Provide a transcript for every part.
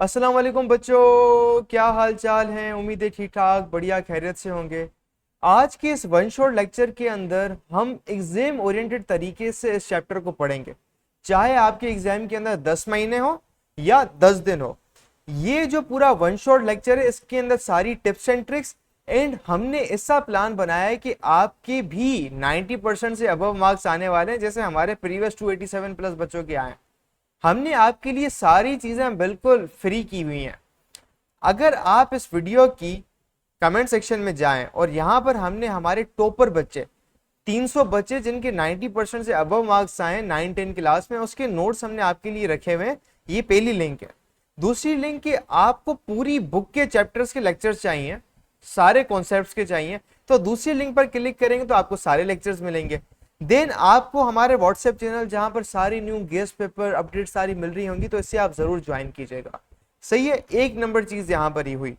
अस्सलाम वालेकुम बच्चों, क्या हाल चाल हैं। उम्मीद है ठीक ठाक बढ़िया खैरियत से होंगे। आज के इस वन शॉट लेक्चर के अंदर हम एग्जाम ओरिएंटेड तरीके से इस चैप्टर को पढ़ेंगे, चाहे आपके एग्जाम के अंदर 10 महीने हो या 10 दिन हो। ये जो पूरा वन शॉट लेक्चर है इसके अंदर सारी टिप्स एंड ट्रिक्स एंड हमने ऐसा प्लान बनाया है कि आपके भी 90% से अबव मार्क्स आने वाले हैं, जैसे हमारे प्रीवियस 287 प्लस बच्चों के आए। हमने आपके लिए सारी चीजें बिल्कुल फ्री की हुई हैं। अगर आप इस वीडियो की कमेंट सेक्शन में जाएं और यहां पर हमने हमारे टॉपर बच्चे 300 बच्चे जिनके 90% से अबव मार्क्स आए 9-10 क्लास में, उसके नोट्स हमने आपके लिए रखे हुए हैं। ये पहली लिंक है। दूसरी लिंक कि आपको पूरी बुक के चैप्टर्स के लेक्चर्स चाहिए, सारे कॉन्सेप्ट्स के चाहिए, तो दूसरी लिंक पर क्लिक करेंगे तो आपको सारे लेक्चर्स मिलेंगे। देन आपको हमारे व्हाट्सएप चैनल जहां पर सारी न्यू गेस्ट पेपर अपडेट सारी मिल रही होंगी, तो इससे आप जरूर ज्वाइन कीजिएगा। सही है, एक नंबर चीज यहां पर ही हुई।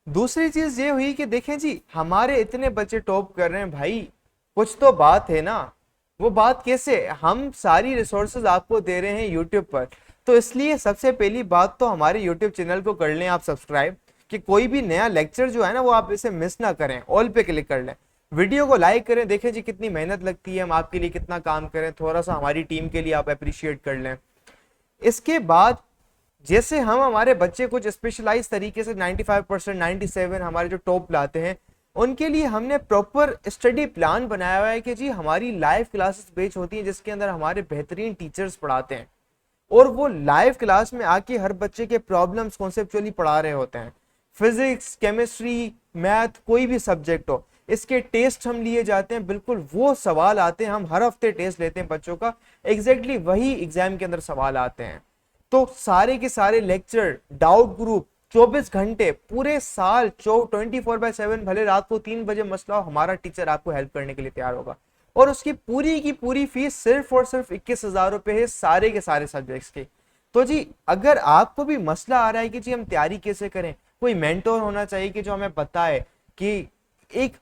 दूसरी चीज ये हुई कि देखें जी, हमारे इतने बच्चे टॉप कर रहे हैं भाई, कुछ तो बात है ना। वो बात कैसे, हम सारी रिसोर्सेज आपको दे रहे हैं यूट्यूब पर, तो इसलिए सबसे पहली बात तो हमारे यूट्यूब चैनल को कर लें आप सब्सक्राइब, कि कोई भी नया लेक्चर जो है ना वो आप इसे मिस ना करें। ऑल पे क्लिक कर लें, वीडियो को लाइक करें, देखें जी कितनी मेहनत लगती है, हम आपके लिए कितना काम करें, थोड़ा सा हमारी टीम के लिए आप अप्रिशिएट कर लें। इसके बाद जैसे हम हमारे बच्चे कुछ स्पेशलाइज तरीके से 95% 97 हमारे जो टॉप लाते हैं, उनके लिए हमने प्रॉपर स्टडी प्लान बनाया हुआ है कि जी हमारी लाइव क्लासेस बेच होती हैं जिसके अंदर हमारे बेहतरीन टीचर्स पढ़ाते हैं और वो लाइव क्लास में आके हर बच्चे के प्रॉब्लम्स कॉन्सेप्चुअली पढ़ा रहे होते हैं। फिजिक्स, केमिस्ट्री, मैथ, कोई भी सब्जेक्ट हो, इसके टेस्ट हम लिए जाते हैं, बिल्कुल वो सवाल आते हैं। हम हर हफ्ते टेस्ट लेते हैं बच्चों का, एग्जैक्टली वही एग्जाम के अंदर सवाल आते हैं। तो सारे के सारे लेक्चर, डाउट ग्रुप, 24 घंटे पूरे साल 24/7, भले रात को 3 बजे मसला हो, हमारा टीचर आपको हेल्प करने के लिए तैयार होगा। और उसकी पूरी की पूरी फीस सिर्फ और सिर्फ 21,000 रुपए है, सारे के सारे सब्जेक्ट्स की। तो जी अगर आपको भी मसला आ रहा है कि जी हम तैयारी कैसे करें, कोई मेंटोर होना चाहिए कि जो हमें बताए कि एक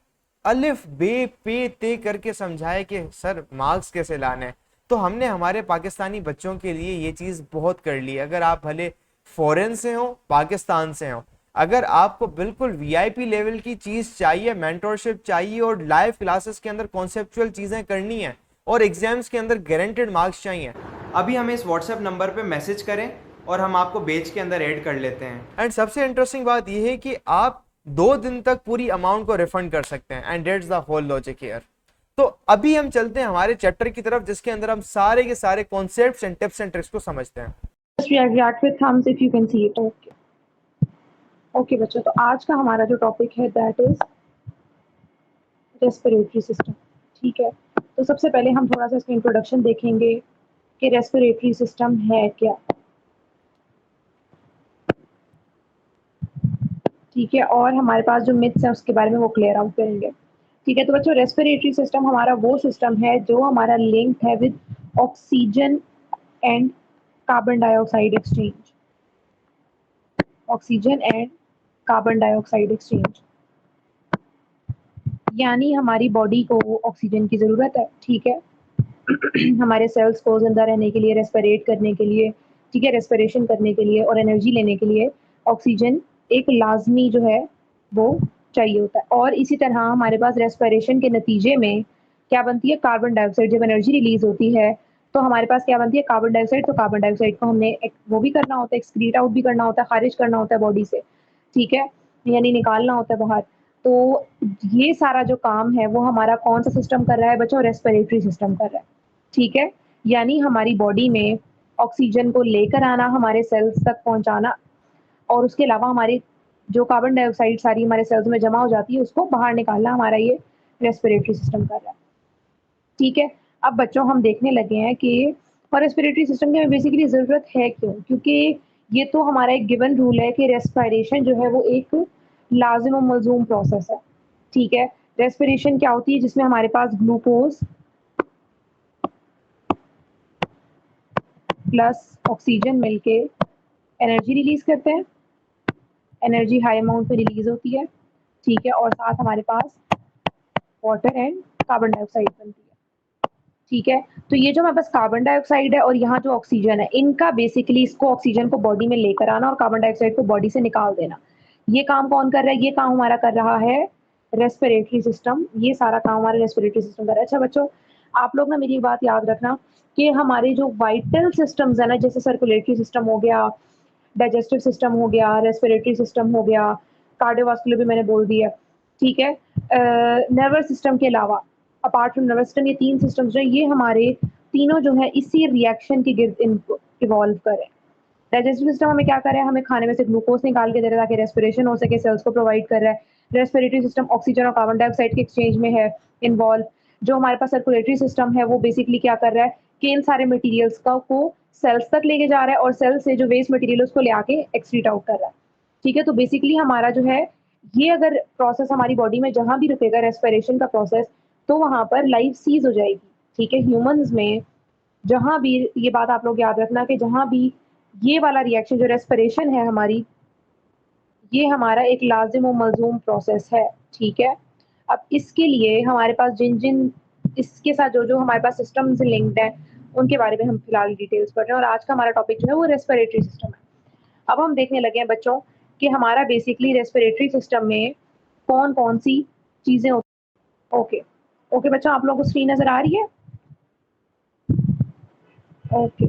अलिफ बे पे ते करके समझाए कि सर मार्क्स कैसे लाने हैं, तो हमने हमारे पाकिस्तानी बच्चों के लिए ये चीज बहुत कर ली। अगर आप भले फॉरेन से हो, पाकिस्तान से हो, अगर आपको बिल्कुल वीआईपी लेवल की चीज चाहिए, मेंटोरशिप चाहिए और लाइव क्लासेस के अंदर कॉन्सेप्चुअल चीजें करनी है और एग्जाम्स के अंदर गारंटेड मार्क्स चाहिए, अभी हमें इस व्हाट्सएप नंबर पे मैसेज करें और हम आपको बेच के अंदर ऐड कर लेते हैं। एंड सबसे इंटरेस्टिंग बात यह है कि आप 2 दिन तक पूरी अमाउंट को रिफंड कर सकते हैं। And that's the whole logic here. तो अभी हम चलते हैं हमारे चैप्टर की तरफ, जिसके अंदर हम सारे के सारे concepts and tips and tricks को समझते हैं। react with thumbs if you can see it. Okay बच्चों, तो आज का हमारा जो टॉपिक है दैट इज रेस्पिरेटरी सिस्टम। ठीक है, तो सबसे पहले हम थोड़ा सा इसका इंट्रोडक्शन देखेंगे कि रेस्पिरेटरी सिस्टम है क्या। ठीक है, और हमारे पास जो मिथ्स है उसके बारे में वो क्लियर आउट करेंगे। ठीक है, तो बच्चों रेस्पिरेटरी सिस्टम हमारा वो सिस्टम है जो हमारा लिंक है with oxygen and carbon dioxide exchange. Oxygen and carbon dioxide exchange यानी हमारी बॉडी को ऑक्सीजन की ज़रूरत है। ठीक है, हमारे सेल्स को ज़िंदा रहने के लिए, रेस्पिरेट करने के लिए, ठीक है, रेस्पिरेशन करने के लिए और एनर्जी लेने के लिए ऑक्सीजन एक लाजमी जो है वो चाहिए होता है। और इसी तरह हमारे पास रेस्पिरेशन के नतीजे में क्या बनती है, कार्बन डाइऑक्साइड। जब एनर्जी रिलीज होती है तो हमारे पास क्या बनती है, कार्बन डाइऑक्साइड। तो कार्बन डाइऑक्साइड को हमने वो भी करना होता है, एक्सक्रीट आउट भी करना होता है, खारिज करना होता है बॉडी से। ठीक है, यानी निकालना होता है बाहर। तो ये सारा जो काम है वो हमारा कौन सा सिस्टम कर रहा है बच्चों, रेस्पिरेटरी सिस्टम कर रहा है। ठीक है, यानी हमारी बॉडी में ऑक्सीजन को लेकर आना, हमारे सेल्स तक पहुंचाना, और उसके अलावा हमारी जो कार्बन डाइऑक्साइड सारी हमारे सेल्स में जमा हो जाती है उसको बाहर निकालना, हमारा ये रेस्पिरेटरी सिस्टम कर रहा है। ठीक है, अब बच्चों हम देखने लगे हैं कि रेस्पिरेटरी सिस्टम की हमें बेसिकली ज़रूरत है क्यों, क्योंकि ये तो हमारा एक गिवन रूल है कि रेस्पिरेशन जो है वो एक लाजिम और मलजूम प्रोसेस है। ठीक है, रेस्पिरेशन क्या होती है, जिसमें हमारे पास ग्लूकोज प्लस ऑक्सीजन मिलके एनर्जी रिलीज करते हैं। एनर्जी हाई अमाउंट में रिलीज होती है। ठीक है, और साथ हमारे पास वाटर एंड कार्बन डाइऑक्साइड बनती है। ठीक है। तो ये जो हमारे पास कार्बन डाइऑक्साइड है और यहाँ जो ऑक्सीजन है, इनका बेसिकली इसको ऑक्सीजन को बॉडी में लेकर आना और कार्बन डाइऑक्साइड को बॉडी से निकाल देना। ये काम कौन कर रहा है? ये काम हमारा कर रहा है रेस्पिरेटरी सिस्टम। ये सारा काम हमारा रेस्पिरेटरी सिस्टम कर रहा है। अच्छा बच्चों, आप लोग ना मेरी एक बात याद रखना कि हमारे जो वाइटल सिस्टम्स है ना, जैसे सर्कुलेटरी सिस्टम हो गया, डाइजेस्टिव सिस्टम हो गया, रेस्पिरेटरी सिस्टम हो गया, कार्डियोवास्कुलर भी मैंने बोल दिया, ठीक है। नर्वस सिस्टम के अलावा, अपार्ट फ्रॉम नर्वस सिस्टम, ये 3 सिस्टम्स जो हैं, ये हमारे तीनों जो है इसी रिएक्शन के गिर्द इवॉल्व करे। डाइजेस्टिव सिस्टम हमें क्या कर रहा है? हमें खाने में से ग्लूकोज निकाल के दे रहा है ताकि रेस्पिरेशन हो सके, सेल्स को प्रोवाइड कर रहा है। रेस्पिरेटरी सिस्टम ऑक्सीजन और कार्बन डाइऑक्साइड के एक्सचेंज में है इन्वॉल्व। जो हमारे पास सर्कुलेटरी सिस्टम है वो बेसिकली क्या कर रहा है कि इन सारे मटेरियल्स को सेल्स तक लेके जा रहा है और सेल से जो वेस्ट मटेरियल है उसको ले आके एक्सक्रीट आउट कर रहा है। ठीक है, तो बेसिकली हमारा जो है ये अगर प्रोसेस हमारी बॉडी में जहां भी रुकेगा रेस्पिरेशन का प्रोसेस, तो वहां पर लाइफ सीज हो जाएगी। ठीक है, ह्यूमंस में जहां भी, ये बात आप लोग याद रखना कि जहां भी ये वाला रिएक्शन जो रेस्पिरेशन है हमारी, ये हमारा एक लाजिम और मलजूम प्रोसेस है। ठीक है, अब इसके लिए हमारे पास जिन जिन इसके साथ जो जो हमारे पास सिस्टम से लिंक्ड है उनके बारे में हम फिलहाल डिटेल्स पढ़ रहे हैं, और आज का हमारा टॉपिक जो है वो रेस्पिरेटरी सिस्टम है। अब हम देखने लगे हैं बच्चों कि हमारा बेसिकली रेस्पिरेटरी सिस्टम में कौन कौन सी चीजें होती। ओके ओके बच्चों, आप लोगों को स्क्रीन नजर आ रही है? ओके,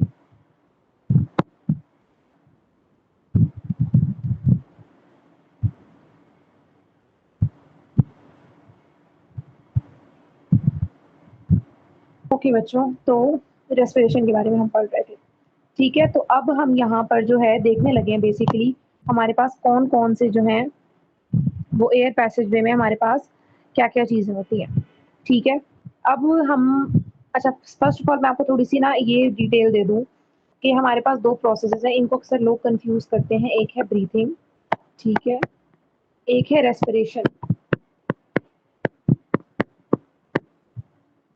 ओके बच्चों, तो रेस्पिरेशन के बारे में हम पढ़ रहे थे। ठीक है, तो अब हम यहाँ पर जो है देखने लगे हैं बेसिकली हमारे पास कौन कौन से जो हैं वो एयर पैसेज वे में हमारे पास क्या क्या चीज़ें होती हैं। ठीक है, अब हम, अच्छा फर्स्ट ऑफ ऑल मैं आपको थोड़ी सी ना ये डिटेल दे दूँ कि हमारे पास 2 प्रोसेसेस हैं, इनको अक्सर लोग कंफ्यूज करते हैं। एक है ब्रीथिंग, ठीक है, एक है रेस्पिरेशन।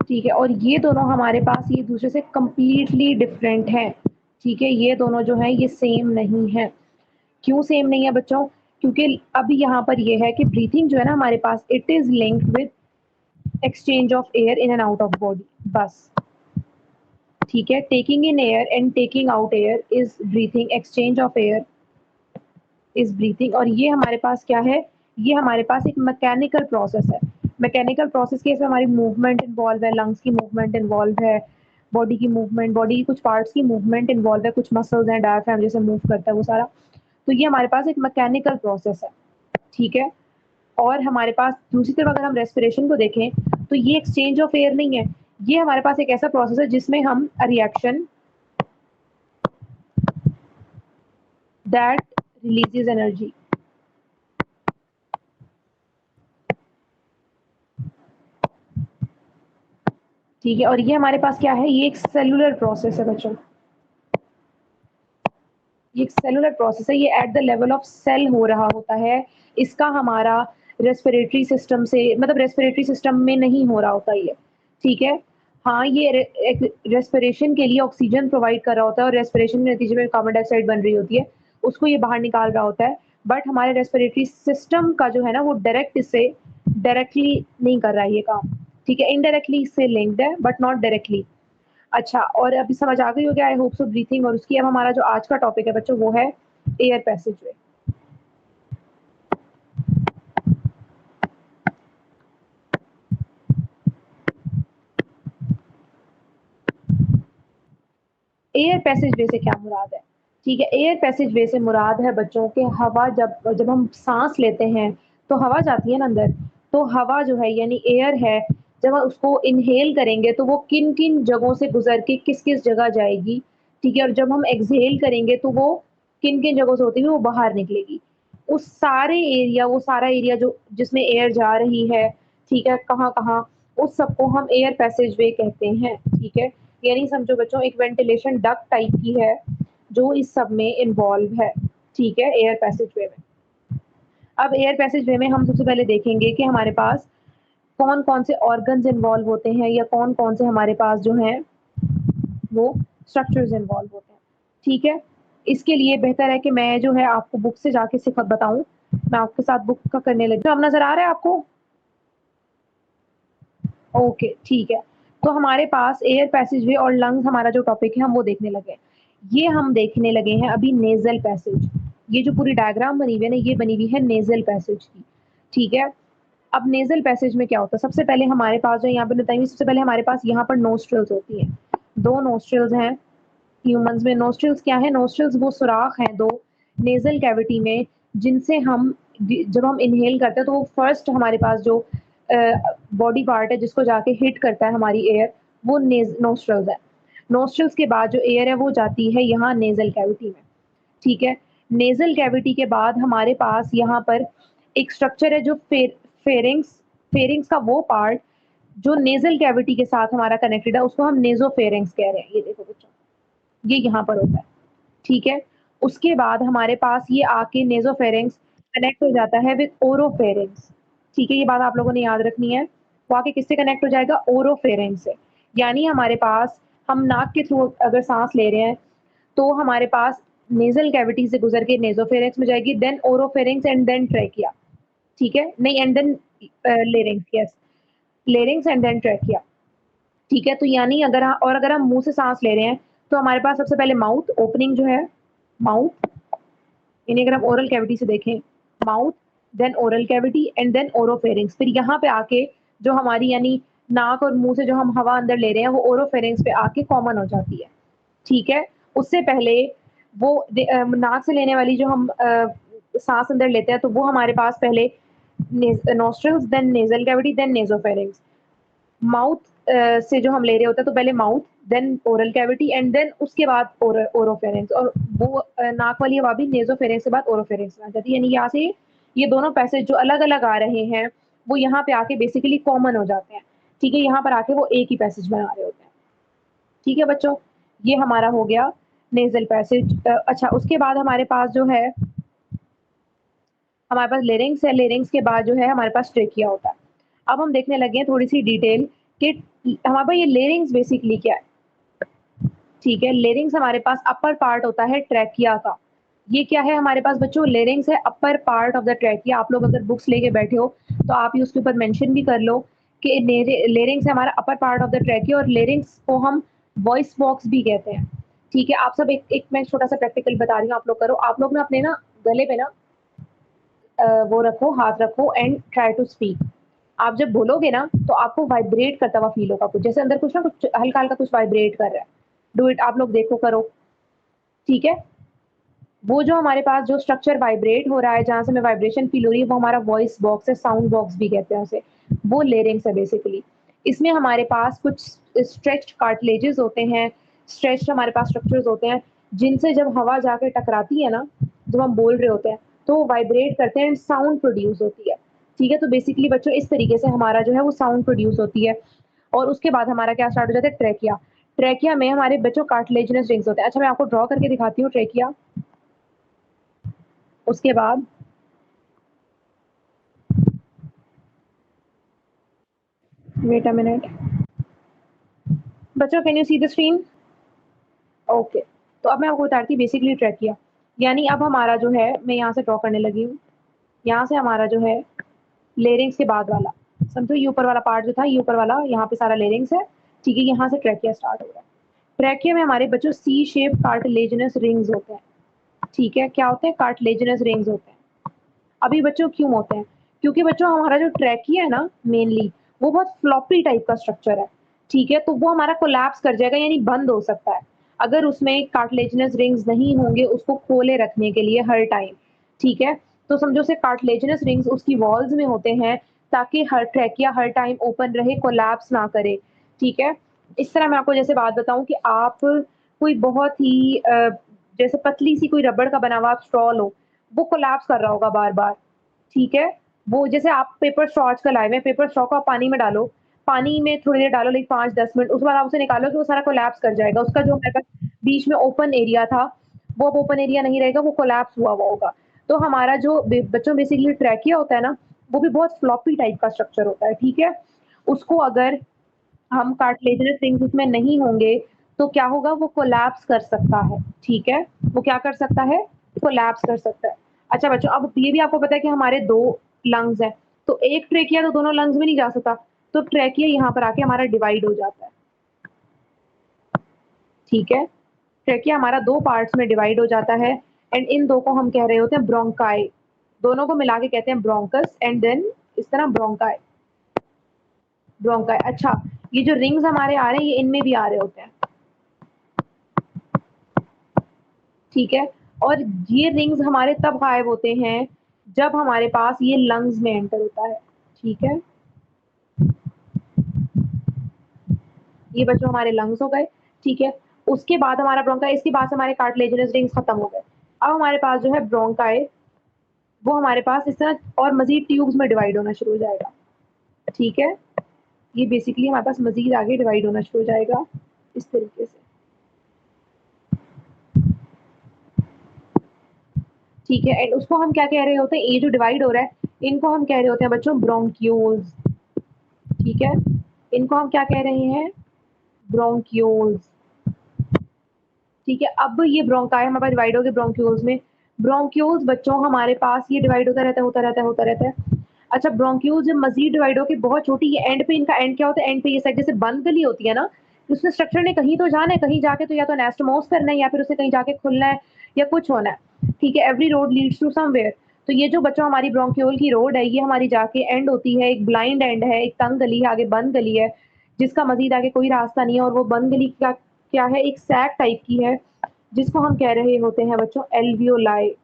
ठीक है, और ये दोनों हमारे पास ये दूसरे से कंप्लीटली डिफरेंट हैं। ठीक है, ये दोनों जो हैं ये सेम नहीं है। क्यों सेम नहीं है बच्चों? क्योंकि अभी यहाँ पर ये है कि ब्रीथिंग जो है ना हमारे पास, it is linked with exchange of air in and out of body, बस। ठीक है, taking in air and taking out air is breathing, exchange of air is breathing. और ये हमारे पास क्या है? ये हमारे पास एक मैकेनिकल प्रोसेस है। मैकेनिकल प्रोसेस के इसमें हमारी मूवमेंट इन्वॉल्व है, लंग्स की मूवमेंट इन्वॉल्व है, बॉडी की मूवमेंट, बॉडी की कुछ पार्ट्स की मूवमेंट इन्वॉल्व है, कुछ मसल्स हैं, डायफ्राम जैसे मूव करता है वो सारा। तो ये हमारे पास एक मैकेनिकल प्रोसेस है। ठीक है, और हमारे पास दूसरी तरफ अगर हम रेस्पिरेशन को देखें तो ये एक्सचेंज ऑफ एयर नहीं है, ये हमारे पास एक ऐसा प्रोसेस है जिसमें हम a reaction that releases energy. ठीक है, और ये हमारे पास क्या है? ये एक सेलुलर प्रोसेस है बच्चों, ये एक सेलुलर प्रोसेस है, ये at the level of cell हो रहा होता है। इसका हमारा रेस्पिरेटरी सिस्टम से, मतलब रेस्पिरेटरी सिस्टम में नहीं हो रहा होता ये। ठीक है, हाँ ये एक रेस्पिरेशन के लिए ऑक्सीजन प्रोवाइड कर रहा होता है और रेस्पिरेशन के नतीजे में कार्बन डाइऑक्साइड बन रही होती है, उसको ये बाहर निकाल रहा होता है। बट हमारे रेस्पिरेटरी सिस्टम का जो है ना वो डायरेक्ट इससे डायरेक्टली नहीं कर रहा है ये काम। ठीक है, इनडायरेक्टली इससे लिंक्ड है बट नॉट डायरेक्टली। अच्छा, और अभी समझ आ गई होगी आई होप सो ब्रीथिंग। और उसकी अब हमारा जो आज का टॉपिक है बच्चों वो है एयर पैसेजवे। एयर पैसेजवे से क्या मुराद है? ठीक है, एयर पैसेजवे से मुराद है बच्चों के हवा, जब जब हम सांस लेते हैं तो हवा जाती है ना अंदर, तो हवा जो है यानी एयर है, जब हम उसको इनहेल करेंगे तो वो किन किन जगहों से गुजर के किस किस जगह जाएगी। ठीक है, और जब हम एक्सहेल करेंगे तो वो किन किन जगहों से होती हुई वो बाहर निकलेगी। उस सारे एरिया, वो सारा एरिया जो जिसमें एयर जा रही है, ठीक है, कहाँ कहाँ, उस सबको हम एयर पैसेजवे कहते हैं। ठीक है, यानी समझो बच्चों एक वेंटिलेशन डक्ट टाइप की है जो इस सब में इन्वॉल्व है। ठीक है, एयर पैसेजवे में। अब एयर पैसेजवे में हम सबसे पहले देखेंगे कि हमारे पास कौन कौन से ऑर्गन्स इन्वॉल्व होते हैं या कौन कौन से हमारे पास जो हैं वो स्ट्रक्चर्स इन्वॉल्व होते हैं। ठीक है, इसके लिए बेहतर है कि मैं जो है आपको बुक से जाके सिखा बताऊं। मैं आपके साथ बुक का करने लगी, तो अब नजर आ रहा है आपको? ओके ठीक है, तो हमारे पास एयर पैसेजवे और लंग्स हमारा जो टॉपिक है हम वो देखने लगे हैं। ये हम देखने लगे हैं अभी नेज़ल पैसेज। ये जो पूरी डायग्राम बनी हुई है ना, ये बनी हुई है नेज़ल पैसेज की, ठीक है? अब नेज़ल पैसेज में क्या होता है, सबसे पहले हमारे पास जो यहाँ पे बताएँगे, सबसे पहले हमारे पास यहाँ पर नोस्ट्रिल्स होती हैं। 2 नोस्ट्रिल्स हैं ह्यूमन्स में। नोस्ट्रिल्स क्या है? नोस्ट्रिल्स वो सुराख हैं 2 नेज़ल कैविटी में, जिनसे हम जब हम इन्हेल करते हैं तो वो फर्स्ट हमारे पास जो बॉडी पार्ट है जिसको जाके हिट करता है हमारी एयर, वो नोस्ट्रिल्स है। नोस्ट्रिल्स के बाद जो एयर है वो जाती है यहाँ नेज़ल कैविटी में, ठीक है? नेज़ल कैविटी के बाद हमारे पास यहाँ पर एक स्ट्रक्चर है जो फेरिंग्स फेरिंग्स का वो पार्ट जो नेज़ल कैविटी के साथ हमारा कनेक्टेड है, उसको हम नेज़ोफेरिंग्स कह रहे हैं। ये देखो बच्चों, ये यहाँ पर होता है, ठीक है? उसके बाद हमारे पास ये आके नेज़ोफेरिंग्स कनेक्ट हो जाता है विद ओरोफेरिंग्स, ठीक है? ये बात आप लोगों ने याद रखनी है। वो आके किससे कनेक्ट हो जाएगा? ओरोफेरिंग्स से। यानी हमारे पास हम नाक के थ्रू अगर साँस ले रहे हैं, तो हमारे पास नेज़ल कैविटी से गुज़र के नेज़ोफेरिंग्स में जाएगी, then oropharynx and then trachea, ठीक है? नहीं and then larynx, yes, larynx and then trachea, ठीक है? तो यानी अगर हम मुँह से साँस ले रहे हैं, तो हमारे पास सबसे पहले माउथ ओपनिंग जो है, माउथ, यानी अगर हम ओरल कैविटी से देखें, mouth, then oral cavity and then oropharynx. फिर यहाँ पे आके जो हमारी यानी नाक और मुँह से जो हम हवा अंदर ले रहे हैं, वो ओरोफेरिंग्स पे आके कॉमन हो जाती है, ठीक है? उससे पहले वो नाक से लेने वाली जो हम साँस अंदर लेते हैं, तो वो हमारे पास पहले nostrils, then nasal cavity, then nasopharynx. Mouth से जो हम ले रहे होते हैं, तो पहले mouth, then oral cavity and then उसके बाद ओरोफेरिंग्स, और वो नाक वाली हवा भी नेज़ोफेरिंग्स के बाद ओरोफेरिंग्स में आ जाती है। यानी यहाँ से ये दोनों पैसेज जो अलग-अलग आ रहे हैं, वो यहाँ पे आके बेसिकली कॉमन हो जाते हैं, ठीक है? यहाँ पर आके वो एक ही पैसेज बना रहे होते हैं, ठीक है बच्चों? ये हमारा हो गया नेज़ल पैसेज। अच्छा, उसके बाद हमारे पास जो है, हमारे पास लेरिंग्स है, लेरिंग्स के बाद जो है हमारे पास ट्रेकिया होता है। अब हम देखने लगे हैं थोड़ी-सी डिटेल कि हमारे पास ये लेरिंग्स बेसिकली क्या है, ठीक है? लेरिंग्स हमारे पास अपर पार्ट होता है ट्रैकिया का। ये क्या है हमारे पास बच्चों? लेरिंग्स है upper part of the trachea. आप लोग अगर बुक्स लेके बैठे हो, तो आप ये उसके ऊपर मेंशन भी कर लो कि लेरिंग्स है हमारा upper part of the trachea, और लेरिंग्स को हम वॉइस बॉक्स भी कहते हैं, ठीक है? आप सब एक एक मैं छोटा-सा प्रैक्टिकल बता रही हूँ, आप लोग करो। आप लोग ना अपने ना गले पे ना वो रखो, हाथ रखो एंड ट्राई टू स्पीक। आप जब बोलोगे ना, तो आपको वाइब्रेट करता हुआ फ़ील होगा कुछ, जैसे अंदर कुछ ना कुछ हल्का-हल्का कुछ वाइब्रेट कर रहा है। डू इट, आप लोग देखो, करो, ठीक है? वो जो हमारे पास जो स्ट्रक्चर वाइब्रेट हो रहा है, जहाँ से हमें वाइब्रेशन फ़ील हो रही है, वो हमारा वॉइस बॉक्स है, साउंड बॉक्स भी कहते हैं उसे। वो लेरिंग्स है बेसिकली। इसमें हमारे पास कुछ स्ट्रेच्ड कार्टिलेजेस होते हैं, स्ट्रेच्ड हमारे पास स्ट्रक्चर्स होते हैं, जिनसे जब हवा जाके टकराती है ना, जब हम बोल रहे होते हैं, तो वो वाइब्रेट करते हैं एंड साउंड प्रोड्यूस होती है, ठीक है? तो बेसिकली बच्चों इस तरीके से हमारा जो है वो साउंड प्रोड्यूस होती है, और उसके बाद हमारा क्या स्टार्ट हो जाता है? ट्रैकिया। ट्रैकिया में हमारे बच्चों कार्टिलेजिनस रिंग्स होते हैं। अच्छा, मैं आपको ड्रॉ करके दिखाती हूँ ट्रैकिया। उसके बाद वेट अ मिनट बच्चों, can you see the screen? Okay, तो अब मैं आपको बताती हूँ बेसिकली ट्रैकिया। यानी अब हमारा जो है, मैं यहाँ से ड्रॉ करने लगी हूँ, यहाँ से हमारा जो है लेरिंग्स के बाद वाला, समझो ये ऊपर वाला पार्ट जो था, ये ऊपर वाला यहाँ पे सारा लेरिंग्स है, ठीक है? यहाँ से ट्रैकिया स्टार्ट हो रहा है। ट्रैकिया में हमारे बच्चों सी शेप कार्टिलेजिनस रिंग्स होते हैं, ठीक है? क्या होते हैं? कार्टिलेजिनस रिंग्स होते हैं। अभी बच्चों क्यों होते हैं? क्योंकि बच्चों हमारा जो ट्रैकिया है ना मेनली, वो बहुत फ्लॉपी टाइप का स्ट्रक्चर है, ठीक है? तो वो हमारा कोलैप्स कर जाएगा, यानी बंद हो सकता है, अगर उसमें कार्टिलेजिनस रिंग्स नहीं होंगे उसको खोले रखने के लिए हर टाइम, ठीक है? तो समझो से कार्टिलेजिनस रिंग्स उसकी वॉल्स में होते हैं, ताकि हर ट्रैकिया हर टाइम ओपन रहे, कोलैप्स ना करे, ठीक है? इस तरह मैं आपको जैसे बात बताऊँ कि आप कोई बहुत ही जैसे पतली सी कोई रबड़ का बना हुआ आप स्ट्रॉ लो, वो कोलैप्स कर रहा होगा बार-बार, ठीक है? वो जैसे आप पेपर स्ट्रॉ आजकल आए हुए हैं, पेपर स्ट्रॉ को आप पानी में डालो, पानी में थोड़ी देर डालो, लाइक 5-10 मिनट, उसके बाद आप उसे निकालोगे, वो सारा कोलैप्स कर जाएगा। उसका जो हमारे पास बीच में ओपन एरिया था, वो अब ओपन एरिया नहीं रहेगा, वो कोलैप्स हुआ हुआ होगा। तो हमारा जो बच्चों बेसिकली ट्रैकिया होता है ना, वो भी बहुत फ्लॉपी टाइप का स्ट्रक्चर होता है, ठीक है? उसको अगर हम कार्टिलेजिनस रिंग्स उसमें नहीं होंगे, तो क्या होगा? वो कोलैप्स कर सकता है, ठीक है? वो क्या कर सकता है? कोलैप्स कर सकता है। अच्छा बच्चों, अब ये भी आपको पता है कि हमारे 2 लंग्स हैं, तो एक ट्रेकिया तो दोनों लंग्स में नहीं जा सकता, तो ट्रैकिया यहाँ पर आके हमारा डिवाइड हो जाता है, ठीक है। ट्रैकिया हमारा 2 पार्ट्स में डिवाइड हो जाता है एंड इन 2 को हम कह रहे होते हैं ब्रोंकाई। दोनों को मिला के कहते हैं ब्रोंकस एंड देन इस तरह ब्रोंकाई, ब्रोंकाई। अच्छा, ये जो रिंग्स हमारे आ रहे हैं ये इनमें भी आ रहे होते हैं, ठीक है। और ये रिंग्स हमारे तब गायब होते हैं जब हमारे पास ये लंग्स में एंटर होता है, ठीक है। ये बच्चों हमारे लंग्स हो गए, ठीक है। उसके बाद हमारा ब्रोंकाई, इसके बाद हमारे कार्टिलेजिनस रिंग्स खत्म हो गए। अब हमारे पास जो है ब्रोंकाई, वो हमारे पास इस तरह और मजीद ट्यूब्स में डिवाइड होना शुरू हो जाएगा, ठीक है। ये बेसिकली हमारे पास मजीद आगे डिवाइड होना शुरू हो जाएगा इस तरीके से, ठीक है। एंड उसको हम क्या कह रहे होते हैं, ये जो डिवाइड हो रहा है इनको हम कह रहे होते हैं बच्चों ब्रोंक्यूल्स, ठीक है। इनको हम क्या कह रहे हैं, ब्रोंक्यूल्स, ठीक है। अब ये ब्रोंकाई हमारे पास डिवाइड हो गए ब्रोंक्यूल्स में। ब्रोंक्यूल्स बच्चों हमारे पास ये डिवाइड होता रहता है, होता रहता है, होता रहता है। अच्छा, ब्रोंक्यूल्स जब मजीद डिवाइड होके बहुत छोटी, ये एंड पे, इनका एंड क्या होता है, एंड पे ये साइड जैसे बंद गली होती है ना, उसमें स्ट्रक्चर ने कहीं तो जाना है, कहीं जाके तो या तो एनास्टोमोस करना है या फिर उसे कहीं जाके खुलना है या कुछ होना है, ठीक है। Every road leads to somewhere. तो ये जो बच्चों हमारी ब्रोंक्यूल की रोड है ये हमारी जाके एंड होती है, एक ब्लाइंड एंड है, एक तंग गली है, आगे बंद गली है जिसका मजीद आगे कोई रास्ता नहीं है। और वो बंद गली क्या क्या है, एक सैक टाइप की है जिसको हम कह रहे होते हैं बच्चों एल्वियोलाई।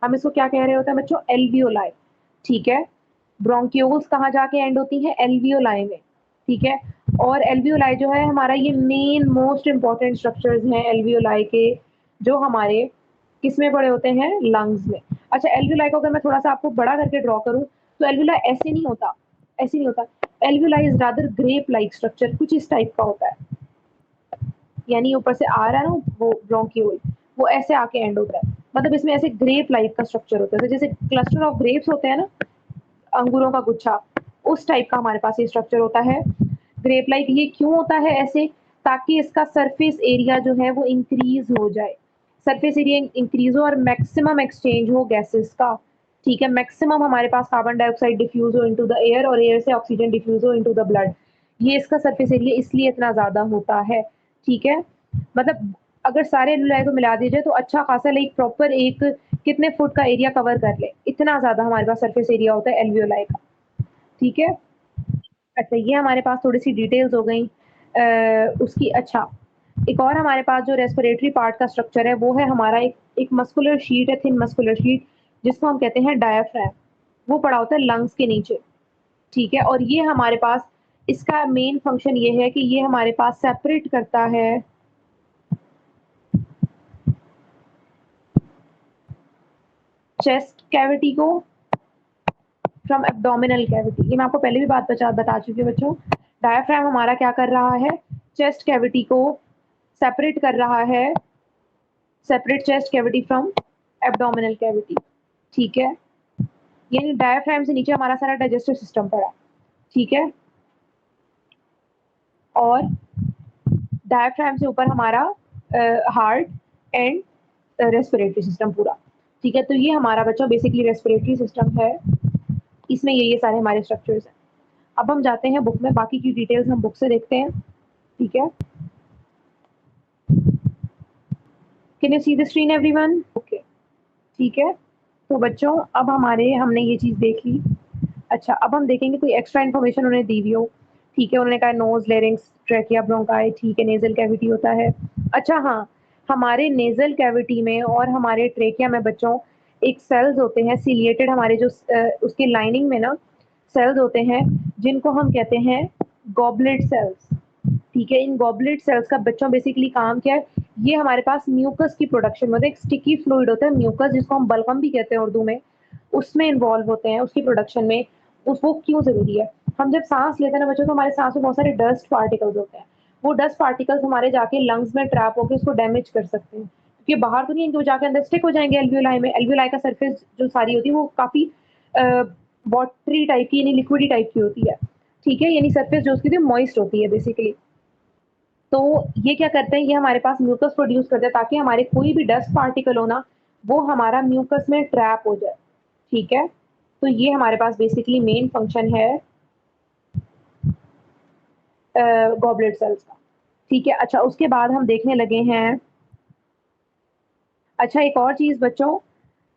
हम इसको क्या कह रहे होते हैं बच्चों, एल्वियोलाई, ठीक है। ब्रोंक्यूल्स कहाँ जाके एंड होती है, एल्वियोलाई में, ठीक है। और एल्वियोलाई जो है हमारा ये मेन मोस्ट इंपॉर्टेंट स्ट्रक्चर्स हैं एल्वियोलाई के, जो हमारे किस में पड़े होते हैं, लंग्स में। अच्छा, एल्वियोलाई को अगर मैं थोड़ा सा आपको बड़ा करके ड्रॉ करूं तो एल्वियोलाई ऐसे नहीं होता, ऐसे नहीं होता। Alveoli is rather grape like structure, कुछ इस टाइप का होता है, यानी ऊपर से आ रहा है ना वो ब्रोंक्यूल, वो ऐसे आके एंड होता है। मतलब इसमें ऐसे ग्रेप लाइक का स्ट्रक्चर होता है, जैसे क्लस्टर ऑफ ग्रेप्स होते हैं ना, अंगूरों का गुच्छा, उस टाइप का हमारे पास ये स्ट्रक्चर होता है। ग्रेप लाइक ये क्यों होता है ऐसे, ताकि इसका सरफेस एरिया जो है वो इंक्रीज हो जाए, सरफेस एरिया इंक्रीज हो और मैक्सिमम एक्सचेंज हो गैसेस का, ठीक है। मैक्सिमम हमारे पास कार्बन डाइऑक्साइड डिफ्यूज हो इनटू द एयर और एयर से ऑक्सीजन डिफ्यूज हो इनटू द ब्लड। ये इसका सरफेस एरिया इसलिए इतना ज्यादा होता है, ठीक है। मतलब अगर सारे एल्वियोलाई को मिला दिया जाए तो अच्छा खासा लाइक प्रॉपर एक कितने फुट का एरिया कवर कर ले, इतना ज्यादा हमारे पास सरफेस एरिया होता है एल्वियोलाई का, ठीक है। अच्छा, ये हमारे पास थोड़ी सी डिटेल्स हो गई उसकी। अच्छा, एक और हमारे पास जो रेस्पिरेटरी पार्ट का स्ट्रक्चर है वो है हमारा एक मस्कुलर शीट है, थिन मस्कुलर शीट, जिसको हम कहते हैं डायाफ्राम। वो पड़ा होता है लंग्स के नीचे, ठीक है। और ये हमारे पास, इसका मेन फंक्शन ये है कि ये हमारे पास सेपरेट करता है चेस्ट कैविटी को फ्रॉम एब्डोमिनल कैविटी। ये मैं आपको पहले भी बता चुकी हूँ बच्चों। डायाफ्राम हमारा क्या कर रहा है, चेस्ट कैविटी को सेपरेट कर रहा है, separate chest cavity from abdominal cavity, ठीक है। यानी डायाफ्राम से नीचे हमारा सारा डाइजेस्टिव सिस्टम पड़ा, ठीक है। और डायाफ्राम से ऊपर हमारा हार्ट एंड रेस्पिरेटरी सिस्टम पूरा, ठीक है। तो ये हमारा बच्चों बेसिकली रेस्पिरेटरी सिस्टम है, इसमें ये सारे हमारे स्ट्रक्चर्स हैं। अब हम जाते हैं बुक में, बाकी की डिटेल्स हम बुक से देखते हैं, ठीक है। Can you see the screen everyone, okay, ठीक है। तो बच्चों अब हमने ये चीज़ देख ली। अच्छा, अब हम देखेंगे कोई एक्स्ट्रा इन्फॉर्मेशन उन्हें दी हुई हो, ठीक है। उन्होंने कहा नोज, लेरिंग्स, ट्रैकिया, ब्रोंकाई, ठीक है, नेजल कैविटी होता है। अच्छा हाँ, हमारे नेजल कैविटी में और हमारे ट्रेकिया में बच्चों एक सेल्स होते हैं सिलिएटेड, हमारे जो उसके लाइनिंग में ना सेल्स होते हैं जिनको हम कहते हैं गॉबलेट सेल्स, ठीक है। इन गॉबलेट सेल्स का बच्चों बेसिकली काम क्या है, ये हमारे पास म्यूकस की प्रोडक्शन में, एक स्टिकी फ्लूइड होता है म्यूकस जिसको हम बलगम भी कहते हैं उर्दू में, उसमें इन्वॉल्व होते हैं, उसकी प्रोडक्शन में। उस वो क्यों ज़रूरी है, हम जब सांस लेते हैं ना बच्चों तो हमारे सांस में बहुत सारे डस्ट पार्टिकल्स होते हैं, वो डस्ट पार्टिकल्स हमारे जाके लंग्स में ट्रैप होकर उसको डैमेज कर सकते हैं, क्योंकि बाहर तो नहीं है, वो जाके अंदर स्टिक हो जाएंगे एल्वियोलाई में। एल्वियोलाई का सरफेस जो सारी होती है वो काफ़ी वाटरी टाइप की, यानी लिक्विडी टाइप की होती है, ठीक है। यानी सरफेस जो उसकी मॉइस्ट होती है बेसिकली। तो ये क्या करते हैं, ये हमारे पास म्यूकस प्रोड्यूस करते हैं ताकि हमारे कोई भी डस्ट पार्टिकल हो ना वो हमारा म्यूकस में ट्रैप हो जाए, ठीक है। तो ये हमारे पास बेसिकली मेन फंक्शन है गॉबलेट सेल्स का, ठीक है। अच्छा, उसके बाद हम देखने लगे हैं, अच्छा एक और चीज़ बच्चों,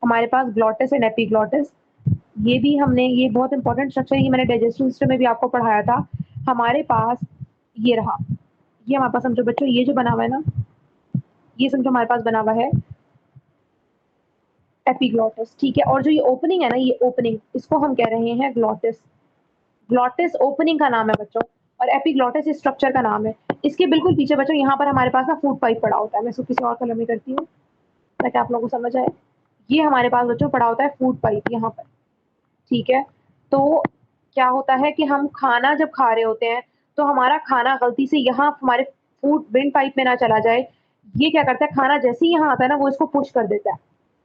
हमारे पास ग्लॉटिस एंड एपिग्लॉटिस, ये भी हमने, ये बहुत इंपॉर्टेंट स्ट्रक्चर है, ये मैंने डाइजेस्टिव सिस्टम में भी आपको पढ़ाया था। हमारे पास ये रहा, ये हमारे पास समझो बच्चों, ये जो बना हुआ है ना, ये समझो हमारे पास बना हुआ है एपिग्लॉटिस, ठीक है। और जो ये ओपनिंग है ना, ये ओपनिंग, इसको हम कह रहे हैं ग्लॉटिस। ग्लॉटिस ओपनिंग का नाम है बच्चों, और एपिग्लॉटिस इस स्ट्रक्चर का नाम है। इसके बिल्कुल पीछे बच्चों यहाँ पर हमारे पास ना फूड पाइप पड़ा होता है, मैं इसको किसी और कलर में करती हूँ ताकि आप लोगों को समझ आए। ये हमारे पास बच्चों पड़ा होता है फूड पाइप यहाँ पर, ठीक है। तो क्या होता है कि हम खाना जब खा रहे होते हैं, तो हमारा खाना गलती से यहाँ हमारे फूड विंड पाइप में ना चला जाए। ये क्या करता है, खाना जैसे ही यहाँ आता है ना, वो इसको पुश कर देता है,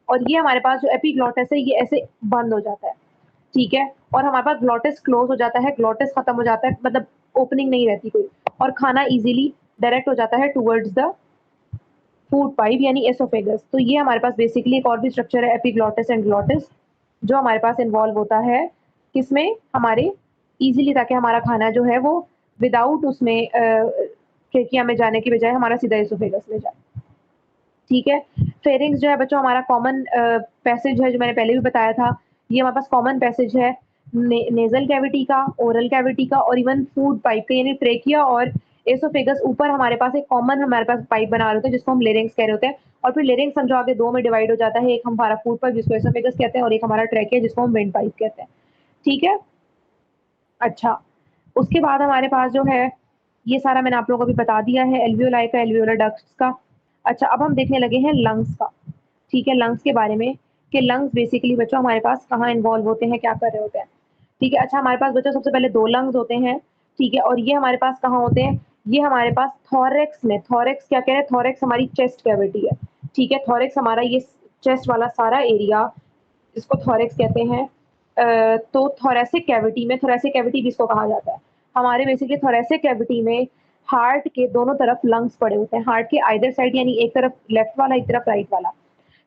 और ये हमारे पास जो एपिग्लॉटिस है, ये ऐसे बंद हो जाता है, ठीक है। और हमारे पास ग्लॉटिस क्लोज हो जाता है, ग्लॉटिस खत्म हो जाता है, मतलब ओपनिंग नहीं रहती कोई, और खाना इजीली डायरेक्ट हो जाता है टुवर्ड्स द फूड पाइप यानी एसोफेगस। तो ये हमारे पास बेसिकली एक और भी स्ट्रक्चर है एपिग्लॉटिस एंड ग्लॉटिस, जो हमारे पास इन्वॉल्व होता है किसमें, हमारे इजीली, ताकि हमारा खाना जो है वो विदाउट उसमें ट्रेकिया में जाने की बजाय हमारा सीधा एसोफेगस में जाए, ठीक है। फेरिंग्स जो है बच्चों हमारा कॉमन पैसेज है, जो मैंने पहले भी बताया था, ये हमारे पास कॉमन पैसेज है नेजल कैविटी का, ओरल कैविटी का, और इवन फूड पाइप का, यानी ट्रेकिया और एसोफेगस ऊपर हमारे पास एक कॉमन हमारे पास पाइप बना रहे होते हैं, जिसको हम लेरिंग्स कह रहे होते हैं। और फिर लेरिंग्स समझो आगे दो में डिवाइड हो जाता है, एक हमारा फूड पाइप जिसको एसोफेगस कहते हैं, और एक हमारा ट्रेकिया जिसको हम विंड पाइप कहते हैं, ठीक है। अच्छा, उसके बाद हमारे पास जो है, ये सारा मैंने आप लोगों को भी बता दिया है, एल्वियोलाई का, एल्वियोलर डक्ट्स का। अच्छा, अब हम देखने लगे हैं लंग्स का, ठीक है, लंग्स के बारे में, कि लंग्स बेसिकली बच्चों हमारे पास कहाँ इन्वॉल्व होते हैं, क्या कर रहे होते हैं, ठीक है। अच्छा, हमारे पास बच्चों सबसे पहले दो लंग्स होते हैं, ठीक है, और ये हमारे पास कहाँ होते हैं, ये हमारे पास थॉरेक्स में, थॉरेक्स क्या कह रहे हैं, थॉरेक्स हमारी चेस्ट कैविटी है, ठीक है। थॉरेक्स हमारा ये चेस्ट वाला सारा एरिया, इसको थॉरेक्स कहते हैं। तो थोरेसिक कैविटी में, थोरेसिक कैविटी जिसको कहा जाता है, हमारे बेसिकली थोरेसिक कैविटी में हार्ट के दोनों तरफ लंग्स पड़े होते हैं, हार्ट के आइदर साइड, यानी एक तरफ लेफ्ट वाला, एक तरफ राइट वाला,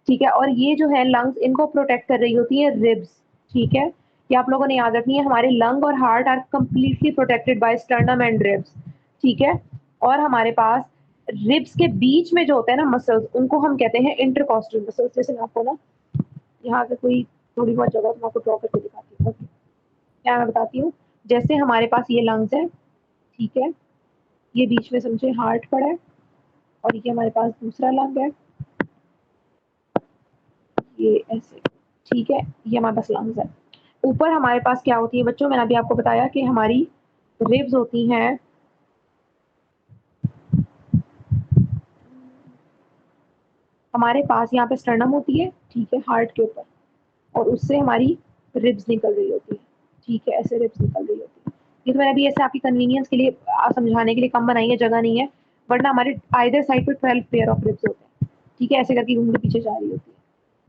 ठीक है। और ये जो है लंग्स, इनको प्रोटेक्ट कर रही होती है रिब्स, ठीक है। ये आप लोगों ने याद रखनी है, हमारे लंग और heart are completely protected by sternum and ribs, ठीक है। और हमारे पास रिब्स के बीच में जो होते हैं ना मसल्स, उनको हम कहते हैं इंटरकॉस्टल मसल्स। जैसे मैं आपको ना यहाँ पे कोई थोड़ी बहुत जगह मैं आपको ड्रॉ करके दिखाती हूँ, क्या मैं बताती हूँ, जैसे हमारे पास ये लंग्स है, ठीक है, ये बीच में समझे हार्ट पड़ा है, और ये हमारे पास दूसरा लंग है, ये ऐसे, ठीक है, ये हमारे पास लंग्स है। ऊपर हमारे पास क्या होती है बच्चों, मैंने अभी आपको बताया कि हमारी रिब्स होती हैं, हमारे पास यहाँ पे स्टर्नम होती है, ठीक है, हार्ट के ऊपर, और उससे हमारी रिब्स निकल रही होती है, ठीक है, ऐसे रिब्स निकल रही होती है। ये तो मैंने अभी ऐसे आपकी कन्वीनियंस के लिए समझाने के लिए कम बनाई है, जगह नहीं है, वरना हमारे आइदर साइड पे 12 पेयर ऑफ रिब्स होते हैं, ठीक है, ऐसे करके घूम के पीछे जा रही होती है,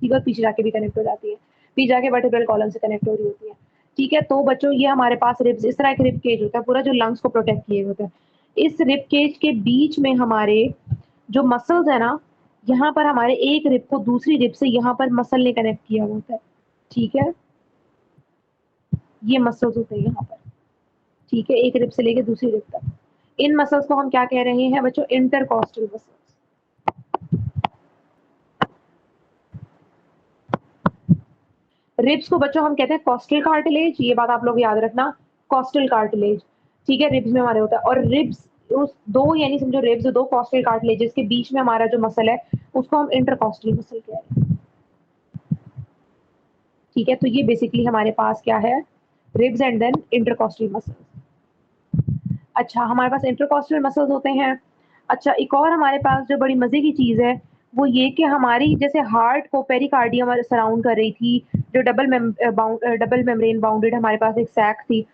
ठीक है, और पीछे जाके भी कनेक्ट हो जाती है, पीछे जाके वर्टिब्रल कॉलम से कनेक्ट हो रही होती है, ठीक है। तो बच्चों ये हमारे पास रिब्स, इस तरह एक रिब केज होता है पूरा, जो लंग्स को प्रोटेक्ट किए होते हैं। इस रिब केज के बीच में हमारे जो मसल्स है ना, यहाँ पर हमारे एक रिब को दूसरी रिब से यहाँ पर मसल ने कनेक्ट किया होता है, ठीक है, ये मसल्स होते हैं यहाँ पर, ठीक है, एक रिब से लेके दूसरी रिब तक। इन मसल्स को हम क्या कह रहे हैं बच्चों, इंटरकॉस्टल मसल्स। रिब्स को बच्चों हम कहते हैं कॉस्टल कार्टिलेज, ये बात आप लोग याद रखना, कॉस्टल कार्टिलेज, ठीक है, रिब्स में हमारे होता है। और रिब्स उस दो, यानी समझो रिब्स दो कॉस्टल कार्टिलेजेस के बीच में हमारा जो मसल है, उसको हम इंटरकॉस्टल मसल कह रहे हैं, ठीक है। तो ये बेसिकली हमारे पास क्या है, ribs and then intercostal muscles. अच्छा, हमारे पास इंटरकॉस्टल मसल्स होते हैं। अच्छा, एक और हमारे पास जो बड़ी मजे की चीज है, वो ये कि हमारी जैसे हार्ट को पेरिकार्डियम सराउंड कर रही थी, जो डबल मेम्ब्रेन बाउंडेड हमारे पास एक सैक थी,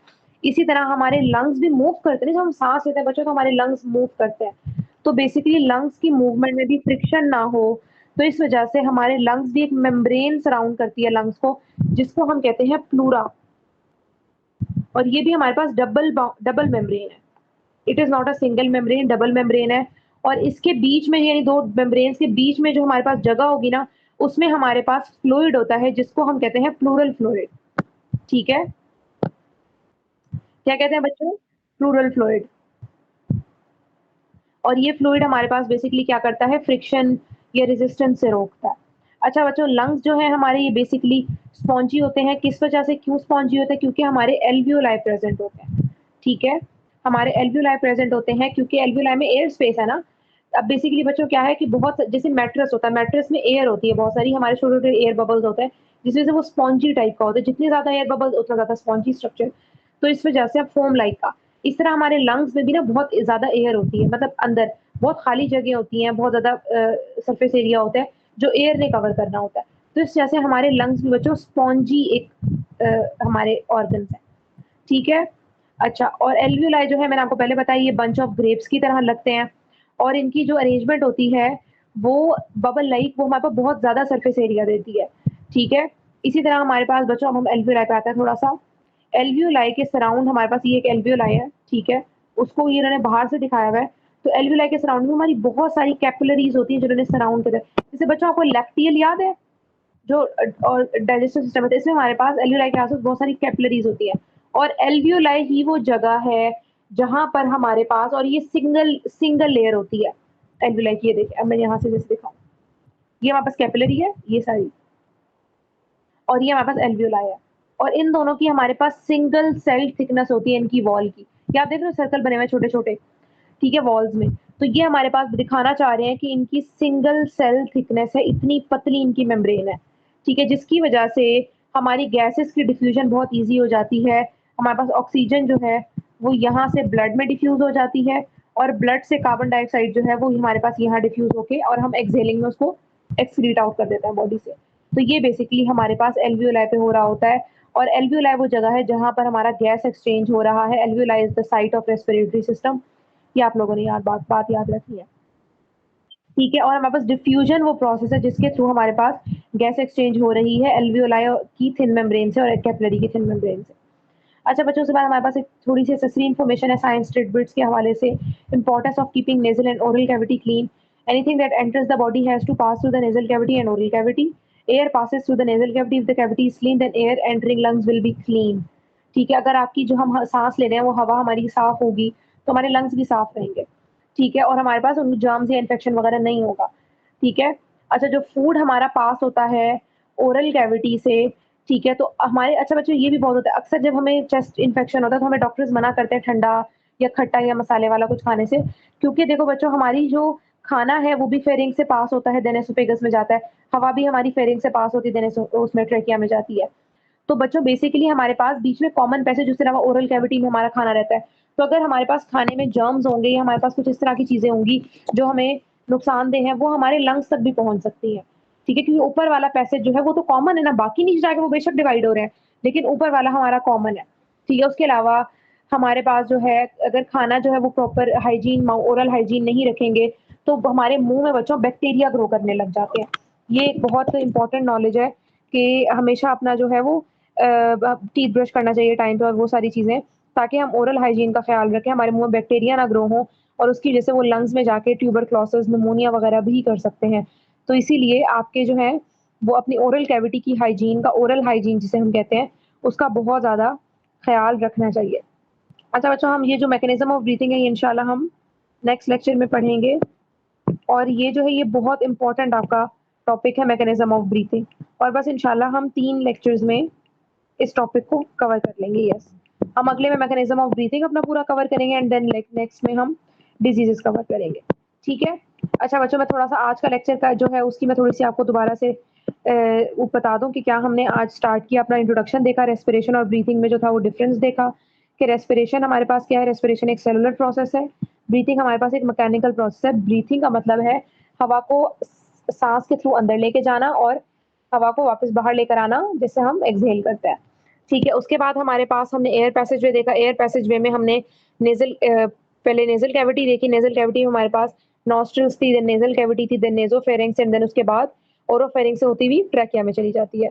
इसी तरह हमारे लंग्स भी मूव करते हैं, जब हम सांस लेते हैं बच्चों तो हमारे लंग्स मूव करते हैं। तो बेसिकली लंग्स की मूवमेंट में भी फ्रिक्शन ना हो, तो इस वजह से हमारे लंग्स भी एक मेम्ब्रेन सराउंड करती है लंग्स को, जिसको हम कहते हैं प्लूरा। और ये भी हमारे पास डबल मेम्ब्रेन है, it is not a single membrane, double membrane है। और इसके बीच में, यानी दो मेम्ब्रेन्स के बीच में जो हमारे पास जगह होगी ना, उसमें हमारे पास फ्लूइड होता है, जिसको हम कहते हैं प्लूरल फ्लूइड, ठीक है, क्या कहते हैं बच्चों? Pleural fluid. और ये फ्लूइड हमारे पास बेसिकली क्या करता है, फ्रिक्शन या रेजिस्टेंस से रोकता है। अच्छा बच्चों, लंग्स जो है हमारे ये बेसिकली स्पॉन्जी होते हैं। किस वजह से क्यों स्पॉन्जी होते हैं? क्योंकि हमारे एल्वियोलाई प्रेजेंट होते हैं। ठीक है, हमारे एल्वियोलाई प्रेजेंट होते हैं क्योंकि एल्वियोलाई में एयर स्पेस है ना। अब बेसिकली बच्चों क्या है कि बहुत जैसे मैट्रेस होता है, मैट्रेस में एयर होती है बहुत सारी, हमारे छोटे छोटे एयर बबल्स होते हैं, जिस वजह से वो स्पॉन्जी टाइप का होता है। जितनी ज्यादा एयर बबल्स उतना ज्यादा स्पॉन्जी स्ट्रक्चर। तो इस वजह से फोम लाइक का। इस तरह हमारे लंग्स में भी ना बहुत ज्यादा एयर होती है, मतलब अंदर बहुत खाली जगह होती हैं, बहुत ज़्यादा सरफेस एरिया होता है, जो एयर ने कवर करना होता है। तो इस वजह से हमारे लंग्स में बच्चों स्पॉन्जी एक हमारे ऑर्गन्स हैं, ठीक है? अच्छा, और एल्वियोलाई जो है मैंने आपको पहले बताया, ये बंच ऑफ ग्रेप्स की तरह लगते हैं और इनकी जो अरेंजमेंट होती है, वो बबल लाइक, वो हमारे पास बहुत ज़्यादा सरफेस एरिया देती है, ठीक है? इसी तरह हमारे पास बच्चों, अब हम एल्वियोलाई पे आते हैं थोड़ा-सा। एल्वियोलाई के सराउंड हमारे पास ये एक एल्वियोलाई है, ठीक है? उसको ये इन्होंने बाहर से दिखाया हुआ है। तो एल्वियोलाई के सराउंड में हमारी बहुत सारी कैपिलरीज़ होती हैं जो इन्होंने सराउंड कर रखा है। जैसे बच्चों आपको लैक्टियल याद है? जो और डाइजेस्टिव सिस्टम है, तो इसमें हमारे पास एल्वियोलाई के आस-पास बहुत सारी कैपिलरीज़ होती हैं और एल्वियोलाई ही वो जगह है जहाँ पर हमारे पास, और ये सिंगल सिंगल लेयर होती है एल्वियोलाई की। ये देखिए, अब मैं यहाँ से जैसे दिखाऊँ, ये हमारे पास कैपिलरी है, ये सारी, और ये हमारे पास एल्वियोलाई है। और इन दोनों की हमारे पास सिंगल सेल थिकनेस होती है इनकी वॉल की। ये आप देख रहे हो सर्कल बने हुए हैं छोटे-छोटे, ठीक है, वॉल्स में। तो ये हमारे पास दिखाना चाह रहे हैं कि इनकी सिंगल सेल थिकनेस है, इतनी पतली इनकी मेम्ब्रेन है, ठीक है? जिसकी वजह से हमारी गैसेस की डिफ्यूजन बहुत ईज़ी हो जाती है। हमारे पास ऑक्सीजन जो है, वो यहाँ से ब्लड में डिफ्यूज़ हो जाती है और ब्लड से कार्बन डाइऑक्साइड जो है, वो हमारे पास यहाँ डिफ्यूज़ होके और हम एक्सहेलिंग में उसको एक्सक्रीट आउट कर देते हैं बॉडी से। तो ये बेसिकली हमारे पास एल्वियोलाई पे हो रहा होता है और एल्वियोलाई वो जगह है जहाँ पर हमारा गैस एक्सचेंज हो रहा है। Alveoli is the site of respiratory system. ये आप लोगों ने याद बात याद रखनी है, ठीक है? और हमारे पास डिफ्यूजन वो प्रोसेस है जिसके थ्रू हमारे पास गैस एक्सचेंज हो रही है एल्वियोलाई की थिन मेम्ब्रेन से और कैपिलरी की थिन मेम्ब्रेन से। अच्छा बच्चों, उसके बाद हमारे पास एक थोड़ी सी एक्सेसरी इन्फॉर्मेशन है साइंस टिडबिट्स के हवाले से। Importance of keeping nasal and oral cavity clean. Anything that enters the body has to pass through the nasal cavity and oral cavity. Air passes through the nasal cavity, if the cavity is clean then air entering lungs will be clean, ठीक है? अगर आपकी जो हम सांस ले रहे हैं वो हवा हमारी साफ होगी तो हमारे लंग्स भी साफ रहेंगे, ठीक है? और हमारे पास उनमें जर्म्स या इन्फेक्शन वगैरह नहीं होगा, ठीक है? अच्छा, जो फूड हमारा पास होता है ओरल कैविटी से, ठीक है? तो हमारे, अच्छा बच्चों ये भी बहुत होता है, अक्सर जब हमें चेस्ट इन्फेक्शन होता है तो हमें डॉक्टर्स मना करते हैं ठंडा या खट्टा या मसाले वाला कुछ खाने से, क्योंकि देखो बच्चों, हमारी जो खाना है वो भी फेरिंग से पास होता है, देन एसोफेगस में जाता है। हवा भी हमारी फेरिंग से पास होती है, देन उसमें ट्रेकिया में जाती है। तो बच्चों बेसिकली हमारे पास बीच में कॉमन पैसेज, उसके अलावा ओरल कैविटी में हमारा खाना रहता है। तो अगर हमारे पास खाने में जर्म्स होंगे या हमारे पास कुछ इस तरह की चीज़ें होंगी जो हमें नुकसानदेह हैं, वो हमारे लंग्स तक भी पहुँच सकती हैं, ठीक है? क्योंकि ऊपर वाला पैसेज जो है वो तो कॉमन है ना, बाकी नीचे जाके वो बेशक डिवाइड हो रहे हैं, लेकिन ऊपर वाला हमारा कॉमन है, ठीक है? उसके अलावा हमारे पास जो है, अगर खाना जो है वो प्रॉपर हाइजीन, ओरल हाइजीन नहीं रखेंगे, तो हमारे मुँह में बच्चों बैक्टीरिया ग्रो करने लग जाते हैं। ये एक बहुत इम्पोर्टेंट नॉलेज है कि हमेशा अपना जो है वो टीथ ब्रश करना चाहिए टाइम पे और वो सारी चीज़ें, ताकि हम ओरल हाइजीन का ख़्याल रखें, हमारे मुँह में बैक्टीरिया ना ग्रो हो और उसकी वजह से वो लंग्स में जाके ट्यूबरक्लोसिस, निमोनिया वगैरह भी कर सकते हैं। तो इसीलिए आपके जो है वो अपनी ओरल कैविटी की हाइजीन का, ओरल हाइजीन जिसे हम कहते हैं, उसका बहुत ज़्यादा ख़्याल रखना चाहिए। अच्छा बच्चों, हम ये जो मैकेनिज़्म ऑफ ब्रीथिंग है, ये इंशाल्लाह हम नेक्स्ट लेक्चर में पढ़ेंगे और ये जो है ये बहुत इम्पोर्टेंट आपका टॉपिक है, मैकेनिज़्म ऑफ ब्रीथिंग। और बस इंशाल्लाह हम 3 लेक्चर्स में इस टॉपिक को कवर कर लेंगे। यस, हम अगले में मैकेनिज्म ऑफ ब्रीथिंग अपना पूरा कवर करेंगे एंड देन नेक्स्ट में हम डिजीजेस कवर करेंगे, ठीक है? अच्छा बच्चों, मैं थोड़ा सा आज का लेक्चर का जो है उसकी मैं थोड़ी सी आपको दोबारा से बता दूं कि क्या हमने आज स्टार्ट किया। अपना इंट्रोडक्शन देखा, रेस्पिरेशन और ब्रीथिंग में जो था वो डिफरेंस देखा कि रेस्पिरेशन हमारे पास क्या है, रेस्पिरेशन एक सेलुलर प्रोसेस है, ब्रीथिंग हमारे पास एक मैकेनिकल प्रोसेस है। ब्रीथिंग का मतलब है हवा को सांस के थ्रू अंदर लेके जाना और हवा को वापस बाहर लेकर आना, जिससे हम एक्सहेल करते हैं, ठीक है? उसके बाद हमारे पास हमने एयर पैसेजवे देखा। एयर पैसेजवे में हमने नेज़ल पहले नेज़ल कैविटी देखी। नेज़ल कैविटी में हमारे पास नॉस्ट्रिल्स थी, देन नेज़ल कैविटी थी, देन नेज़ोफेरिंक्स एंड देन उसके बाद ओरोफेरिंक्स से होती हुई ट्रैकिया में चली जाती है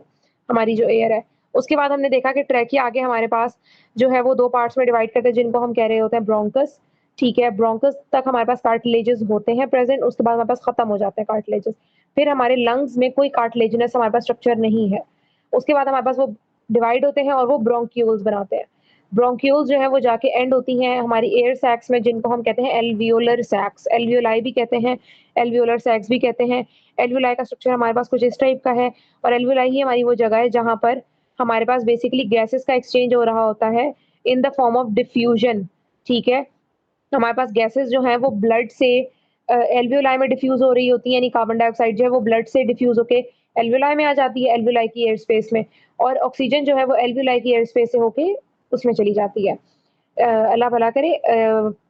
हमारी जो एयर है। उसके बाद हमने देखा कि ट्रैकिया आगे हमारे पास जो है वो 2 पार्ट्स में डिवाइड करते हैं, जिनको हम कह रहे होते हैं ब्रोंकस, ठीक है? ब्रोंकस तक हमारे पास कार्टिलेजेस होते हैं प्रेज़ेंट, उसके बाद हमारे पास खत्म हो जाते हैं कार्टिलेजेस। फिर हमारे लंग्स में कोई कार्टिलेजिनस हमारे पास स्ट्रक्चर नहीं है। उसके बाद हमारे पास वो डिवाइड होते हैं और वो ब्रोंक्यूल्स बनाते हैं। ब्रोंक्यूल्स जो है वो जाके एंड होती हैं हमारी एयर सैक्स में, जिनको हम कहते हैं एल्वियोलर सैक्स, एल्वियोलाई भी कहते हैं, एल्वियोलर सैक्स भी कहते हैं। एल्वियोलाई का स्ट्रक्चर हमारे पास कुछ इस टाइप का है, और एल्वियोलाई ही हमारी वो जगह है जहाँ पर हमारे पास बेसिकली गैसेस का एक्सचेंज हो रहा होता है in the form of diffusion, ठीक है। हमारे पास गैसेस जो हैं वो ब्लड से एल्वियोलाई में डिफ्यूज हो रही होती है, यानी कार्बन डाइऑक्साइड जो है वो ब्लड से डिफ्यूज होके एल्वियोलाई में आ जाती है, एल्वियोलाई की एयर स्पेस में, और ऑक्सीजन जो है वो एल्वियोलाई की एयर स्पेस से होके उसमें चली जाती है, अल्लाह भला करे,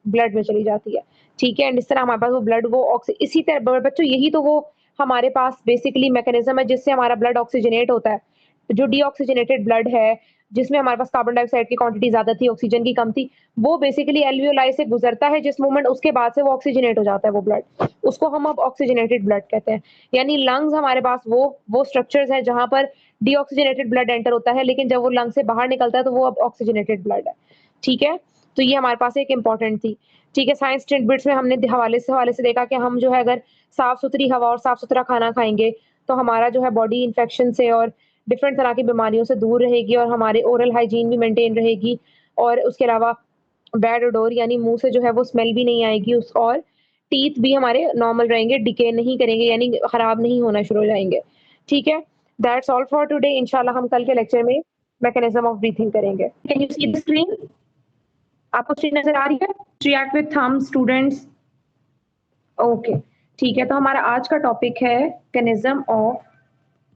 ब्लड में चली जाती है, ठीक है। एंड इस तरह हमारे पास वो ब्लड वो इसी तरह बच्चों यही तो वो हमारे पास बेसिकली मैकेनिज्म है जिससे हमारा ब्लड ऑक्सीजनेट होता है। जो डीऑक्सीजनेटेड ब्लड है, जिसमें हमारे पास कार्बन डाइऑक्साइड की क्वांटिटी ज्यादा थी, ऑक्सीजन की कम थी, वो बेसिकली एल्वियोलाई से गुजरता है जिस मोमेंट, उसके बाद से वो ऑक्सीजनेट हो जाता है वो ब्लड, उसको हम अब ऑक्सीजनेटेड ब्लड कहते हैं। यानी लंग्स हमारे पास वो स्ट्रक्चर्स हैं जहां पर डीऑक्सीजनेटेड ब्लड एंटर होता है, लेकिन जब वो लंग से बाहर निकलता है तो वो अब ऑक्सीजनेटेड ब्लड है, ठीक है। तो ये हमारे पास एक इंपॉर्टेंट थी, ठीक है। साइंस टिडबिट्स में हमने हवाले से देखा कि हम जो है अगर साफ सुथरी हवा और साफ सुथरा खाना खाएंगे तो हमारा जो है बॉडी इन्फेक्शन से और डिफरेंट तरह की बीमारियों से दूर रहेगी, और हमारे ओरल हाइजीन भी मेंटेन रहेगी, और उसके अलावा बैड ओडोर यानी मुंह से जो है वो स्मेल भी नहीं आएगी, उस और टीथ भी हमारे नॉर्मल रहेंगे, डिके नहीं करेंगे, यानी खराब नहीं होना शुरू हो जाएंगे, ठीक है। That's all for today. इंशाल्लाह हम कल के लेक्चर में मैकेनिज्म ऑफ ब्रीथिंग करेंगे। Can you see the screen? आपको स्क्रीन नजर आ रही है? React with thumb students. Okay, ठीक है। तो हमारा आज का टॉपिक है मैकेनिज्म ऑफ।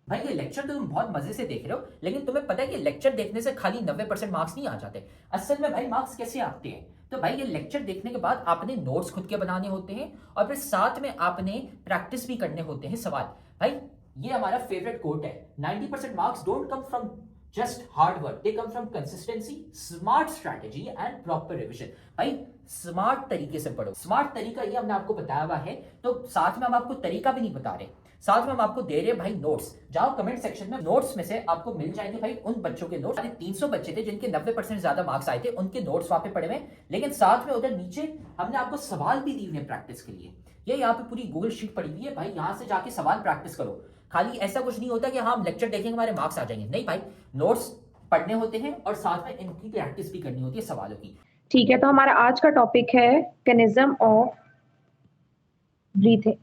भाई ये लेक्चर तो तुम बहुत मजे से देख रहे हो, लेकिन तुम्हें पता है कि लेक्चर देखने से खाली 90% मार्क्स नहीं आ जाते। असल में भाई मार्क्स कैसे आते हैं? तो भाई ये लेक्चर देखने के बाद आपने नोट्स खुद के बनाने होते हैं, और फिर साथ में आपने प्रैक्टिस भी करने होते हैं सवाल। भाई ये हमारा फेवरेट कोट है, 90% marks don't come from just hard work, they come from consistency, smart strategy and proper revision. भाई स्मार्ट तरीके से पढ़ो। स्मार्ट तरीका ये हमने आपको बताया हुआ है, तो साथ में हम आपको तरीका भी नहीं बता रहे, साथ में हम आपको दे रहे हैं भाई नोट्स। जाओ कमेंट सेक्शन में, नोट्स में से आपको मिल जाएंगे भाई उन बच्चों के नोट्स। 300 बच्चे थे जिनके 90% ज्यादा मार्क्स आए थे, उनके नोट्स वहां पे पड़े हुए, लेकिन साथ में उधर नीचे हमने आपको सवाल भी दिए हुए प्रैक्टिस के लिए। ये यहाँ पे पूरी गूगल शीट पड़ी हुई है भाई, यहाँ से जाके सवाल प्रैक्टिस करो। खाली ऐसा कुछ नहीं होता कि हाँ हम लेक्चर देखेंगे हमारे मार्क्स आ जाएंगे, नहीं भाई, नोट्स पढ़ने होते हैं और साथ में इनकी प्रैक्टिस भी करनी होती है सवालों की, ठीक है। तो हमारा आज का टॉपिक है mechanism of breathing.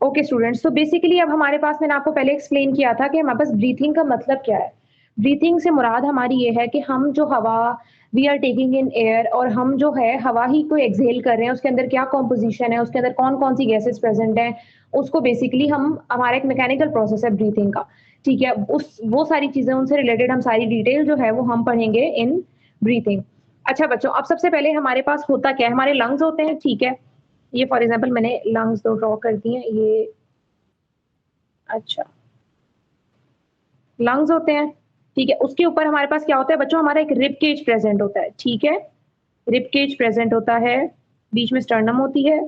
Okay students, तो बेसिकली अब हमारे पास, मैंने आपको पहले एक्सप्लेन किया था कि हमारे पास ब्रीथिंग का मतलब क्या है। ब्रीथिंग से मुराद हमारी ये है कि हम जो हवा we are taking in air, और हम जो है हवा ही को एक्सहेल कर रहे हैं, उसके अंदर क्या कॉम्पोजिशन है, उसके अंदर कौन कौन सी गैसेस प्रेजेंट हैं, उसको बेसिकली हम, हमारा एक मैकेनिकल प्रोसेस है ब्रीथिंग का, ठीक है। उस वो सारी चीजें, उनसे रिलेटेड हम सारी डिटेल जो है वो हम पढ़ेंगे इन ब्रीथिंग। अच्छा बच्चों, अब सबसे पहले हमारे पास होता क्या है, हमारे लंग्स होते हैं, ठीक है। ये फॉर एग्जांपल मैंने लंग्स दो ड्रॉ कर दी हैं, ये अच्छा लंग्स होते हैं, ठीक है। उसके ऊपर हमारे पास क्या होता है बच्चों, हमारा एक रिब केज प्रेजेंट होता है, ठीक है। रिब केज प्रेजेंट होता है, बीच में स्टर्नम होती है,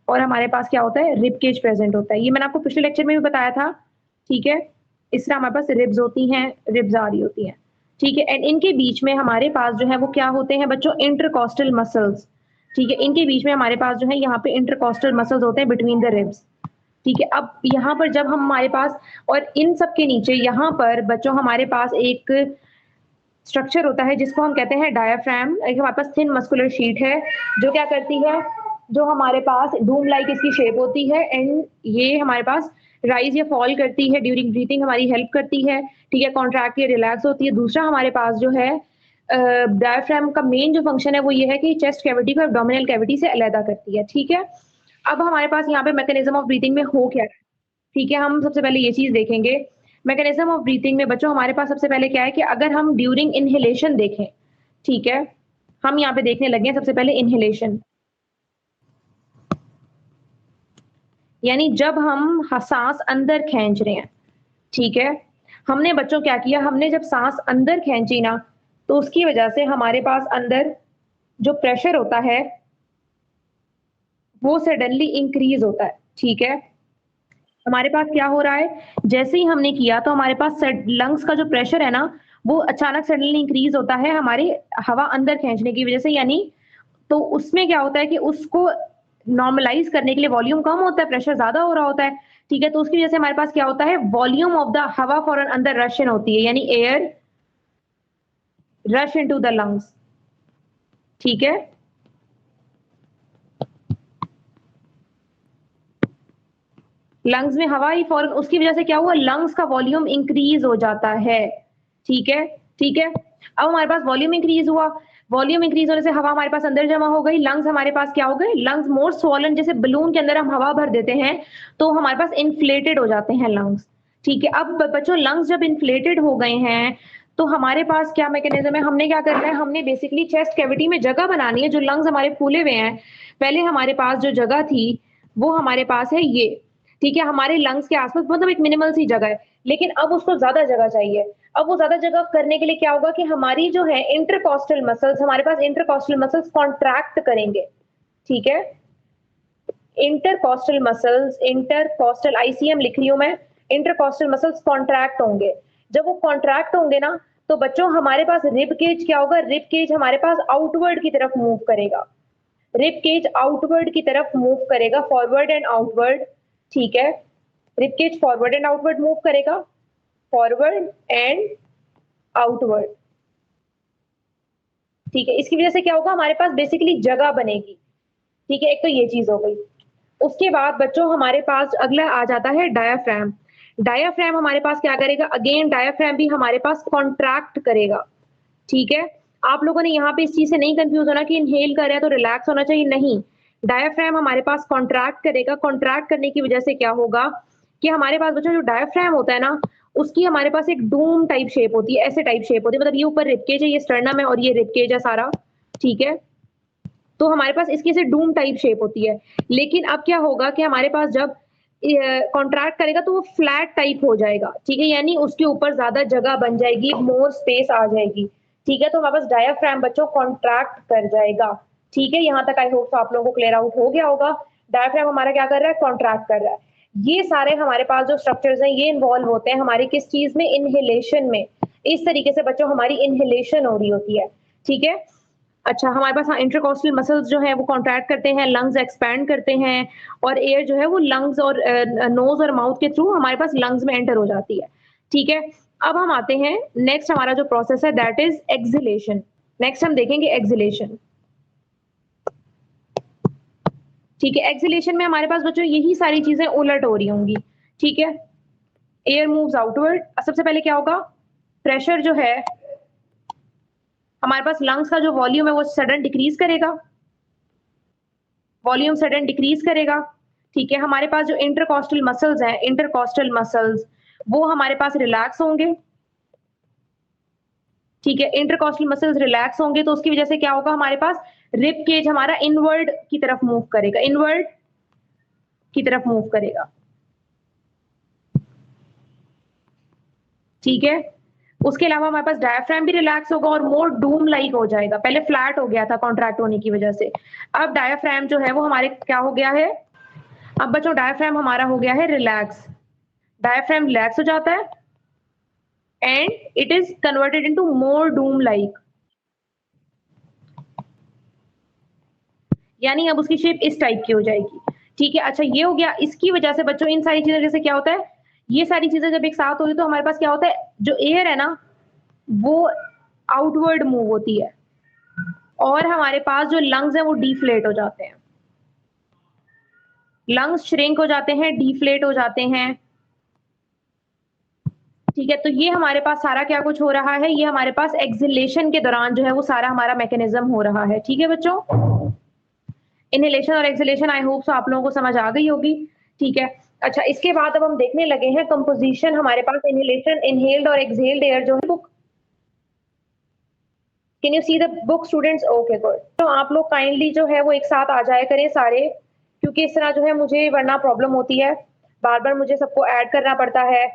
और हमारे पास क्या होता है, रिब केज प्रेजेंट होता है। ये मैंने आपको पिछले लेक्चर में भी बताया था, ठीक है। इस तरह हमारे पास रिब्स होती हैं, रिब्स आ रही होती हैं, ठीक है। एंड इनके बीच में हमारे पास जो है वो क्या होते हैं बच्चों, इंटरकॉस्टल मसल्स, ठीक है। इनके बीच में हमारे पास जो है यहाँ पे इंटरकॉस्टल मसल्स होते हैं बिटवीन द रिब्स, ठीक है। अब यहाँ पर जब हम हमारे पास, और इन सब के नीचे यहाँ पर बच्चों हमारे पास एक स्ट्रक्चर होता है जिसको हम कहते हैं डायाफ्राम। एक हमारे पास थिन मस्कुलर शीट है जो क्या करती है, जो हमारे पास डूम लाइक इसकी शेप होती है, एंड ये हमारे पास राइज या फॉल करती है ड्यूरिंग ब्रीथिंग, हमारी हेल्प करती है, ठीक है। कॉन्ट्रैक्ट या रिलैक्स होती है। दूसरा हमारे पास जो है डायाफ्राम का मेन जो फंक्शन है वो ये है कि चेस्ट कैविटी को एब्डोमिनल कैविटी से अलग करती है, ठीक है। अब हमारे पास यहाँ पे मैकेनिज्म ऑफ ब्रीथिंग में हो क्या है, ठीक है। हम सबसे पहले ये चीज देखेंगे मैकेनिज्म ऑफ ब्रीथिंग में बच्चों, हमारे पास सबसे पहले क्या है कि अगर हम ड्यूरिंग इनहेलेशन देखें, ठीक है, हम यहाँ पे देखने लगे हैं सबसे पहले इनहेलेशन, यानी जब हम सांस अंदर खींच रहे हैं, ठीक है। हमने बच्चों क्या किया, हमने जब सांस अंदर खींची ना, तो उसकी वजह से हमारे पास अंदर जो प्रेशर होता है वो सडनली इंक्रीज होता है, ठीक है। हमारे पास क्या हो रहा है, जैसे ही हमने किया तो हमारे पास लंग्स का जो प्रेशर है ना वो अचानक सडनली इंक्रीज होता है हमारी हवा अंदर खींचने की वजह से, यानी तो उसमें क्या होता है कि उसको नॉर्मलाइज करने के लिए वॉल्यूम कम होता है, प्रेशर ज्यादा हो रहा होता है, ठीक है। तो उसकी वजह से हमारे पास क्या होता है, वॉल्यूम ऑफ द हवा फौरन अंदर रश इन होती है, यानी air rush into the lungs, ठीक है। लंग्स में हवा ही फौरन, उसकी वजह से क्या हुआ, लंग्स का वॉल्यूम इंक्रीज हो जाता है, ठीक है, ठीक है। अब हमारे पास वॉल्यूम इंक्रीज हुआ, वॉल्यूम इंक्रीज होने से हवा हमारे पास अंदर जमा हो गई, लंग्स हमारे पास क्या हो गए, लंग्स मोर स्वॉलन, जैसे बलून के अंदर हम हवा भर देते हैं तो हमारे पास इन्फ्लेटेड हो जाते हैं लंग्स, ठीक है। अब बच्चों लंग्स जब इन्फ्लेटेड हो गए हैं तो हमारे पास क्या मैकेनिज्म है, हमने क्या करना है, हमने बेसिकली चेस्ट कैविटी में जगह बनानी है। जो लंग्स हमारे फूले हुए हैं, पहले हमारे पास जो जगह थी वो हमारे पास है ये, ठीक है, हमारे लंग्स के आसपास, मतलब एक मिनिमल सी जगह है, लेकिन अब उसको ज्यादा जगह चाहिए। अब वो ज्यादा जगह करने के लिए क्या होगा कि हमारी जो है इंटरकॉस्टल मसल्स, हमारे पास इंटरकॉस्टल मसल्स कॉन्ट्रैक्ट करेंगे, ठीक है। इंटरकॉस्टल मसल्स, इंटरकॉस्टल आईसीएम लिख रही हूं मैं, इंटरकॉस्टल मसल्स कॉन्ट्रैक्ट होंगे। जब वो कॉन्ट्रैक्ट होंगे ना तो बच्चों हमारे पास रिब केज क्या होगा, रिब केज हमारे पास आउटवर्ड की तरफ मूव करेगा, रिब केज आउटवर्ड की तरफ मूव करेगा, फॉरवर्ड एंड आउटवर्ड, ठीक है। Rib cage forward and outward move करेगा, फॉरवर्ड एंड आउटवर्ड, ठीक है। इसकी वजह से क्या होगा, हमारे पास बेसिकली जगह बनेगी, ठीक है। एक तो ये चीज हो गई। उसके बाद बच्चों हमारे पास अगला आ जाता है डायाफ्राम। डायाफ्राम हमारे पास क्या करेगा, अगेन डायाफ्राम भी हमारे पास कॉन्ट्रैक्ट करेगा, ठीक है। आप लोगों ने यहाँ पे इस चीज से नहीं कंफ्यूज होना कि इनहेल कर रहा है तो रिलैक्स होना चाहिए, नहीं। डायाफ्राम हमारे पास कॉन्ट्रैक्ट करेगा, कॉन्ट्रैक्ट करने की वजह से क्या होगा कि हमारे पास बच्चों जो डायाफ्राम होता है ना, उसकी हमारे पास एक डूम टाइप शेप होती है, ऐसे टाइप शेप होती है, मतलब ये ऊपर रिबकेज है, ये स्टर्नम है और ये रिबकेज है सारा, ठीक है। तो हमारे पास इसकी से डूम टाइप शेप होती है। लेकिन अब क्या होगा कि हमारे पास जब कॉन्ट्रैक्ट करेगा तो वो फ्लैट टाइप हो जाएगा, ठीक है, यानी उसके ऊपर ज्यादा जगह बन जाएगी, मोर स्पेस आ जाएगी, ठीक है। तो हमारे पास डायाफ्राम बच्चों कॉन्ट्रैक्ट कर जाएगा, ठीक है। यहाँ तक आई होप आप लोगों को क्लियर आउट हो गया होगा। डायाफ्राम हमारा क्या कर रहा है, कॉन्ट्रैक्ट कर रहा है। ये सारे हमारे पास जो स्ट्रक्चर्स हैं ये इन्वॉल्व होते हैं हमारे किस चीज में, इनहेलेशन में। इस तरीके से बच्चों हमारी इनहेलेशन हो रही होती है, ठीक है। अच्छा, हमारे पास हाँ इंटरकॉस्टल मसल्स जो है वो कॉन्ट्रैक्ट करते हैं, लंग्स एक्सपैंड करते हैं और एयर जो है वो लंग्स और नोज और माउथ के थ्रू हमारे पास लंग्स में एंटर हो जाती है, ठीक है। अब हम आते हैं नेक्स्ट, हमारा जो प्रोसेस है दैट इज एक्सहेलेशन। नेक्स्ट हम देखेंगे एक्सहेलेशन, ठीक है। एक्सहेलेशन में हमारे पास बच्चों यही सारी चीजें उलट हो रही होंगी, ठीक है। Air moves outward. सबसे पहले क्या होगा, प्रेशर जो है हमारे पास लंग्स का जो वॉल्यूम है वो सडन डिक्रीज करेगा, वॉल्यूम सडन डिक्रीज करेगा, ठीक है। हमारे पास जो इंटरकॉस्टल मसल्स हैं, इंटरकॉस्टल मसल्स वो हमारे पास रिलैक्स होंगे, ठीक है। इंटरकॉस्टल मसल्स रिलैक्स होंगे तो उसकी वजह से क्या होगा, हमारे पास रिब केज हमारा इनवर्ड की तरफ मूव करेगा, इनवर्ड की तरफ मूव करेगा, ठीक है। उसके अलावा हमारे पास डायाफ्राम भी रिलैक्स होगा और मोर डूम लाइक हो जाएगा। पहले फ्लैट हो गया था कॉन्ट्रैक्ट होने की वजह से, अब डायाफ्राम जो है वो हमारे क्या हो गया है, अब बच्चों डायाफ्राम हमारा हो गया है रिलैक्स। डायाफ्राम रिलैक्स हो जाता है and it is converted into more Doom like, यानी अब उसकी शेप इस टाइप की हो जाएगी, ठीक है। अच्छा, ये हो गया। इसकी वजह से बच्चों इन सारी चीजें जैसे क्या होता है, ये सारी चीजें जब एक साथ होती है तो हमारे पास क्या होता है, जो एयर है ना वो आउटवर्ड मूव होती है और हमारे पास जो लंग्स हैं वो डिफ्लेट हो जाते हैं, लंग्स श्रिंक हो जाते हैं, डिफ्लेट हो जाते हैं, ठीक है। तो ये हमारे पास सारा क्या कुछ हो रहा है, ये हमारे पास एक्सहेलेशन के दौरान जो है वो सारा हमारा मैकेनिज्म हो रहा है, ठीक है बच्चों। इनहेलेशन और एक्सहेलेशन आई होप सो आप लोगों को समझ आ गई होगी, ठीक है। अच्छा, इसके बाद अब हम देखने लगे हैं कंपोजिशन हमारे पास इनहेलेशन, इनहेल्ड और एक्सहेल्ड एयर जो है book. Can you see the book students? Okay good. तो आप लोग काइंडली जो है वो एक साथ आ जाया करें सारे, क्योंकि इस तरह जो है मुझे वरना प्रॉब्लम होती है, बार बार मुझे सबको ऐड करना पड़ता है,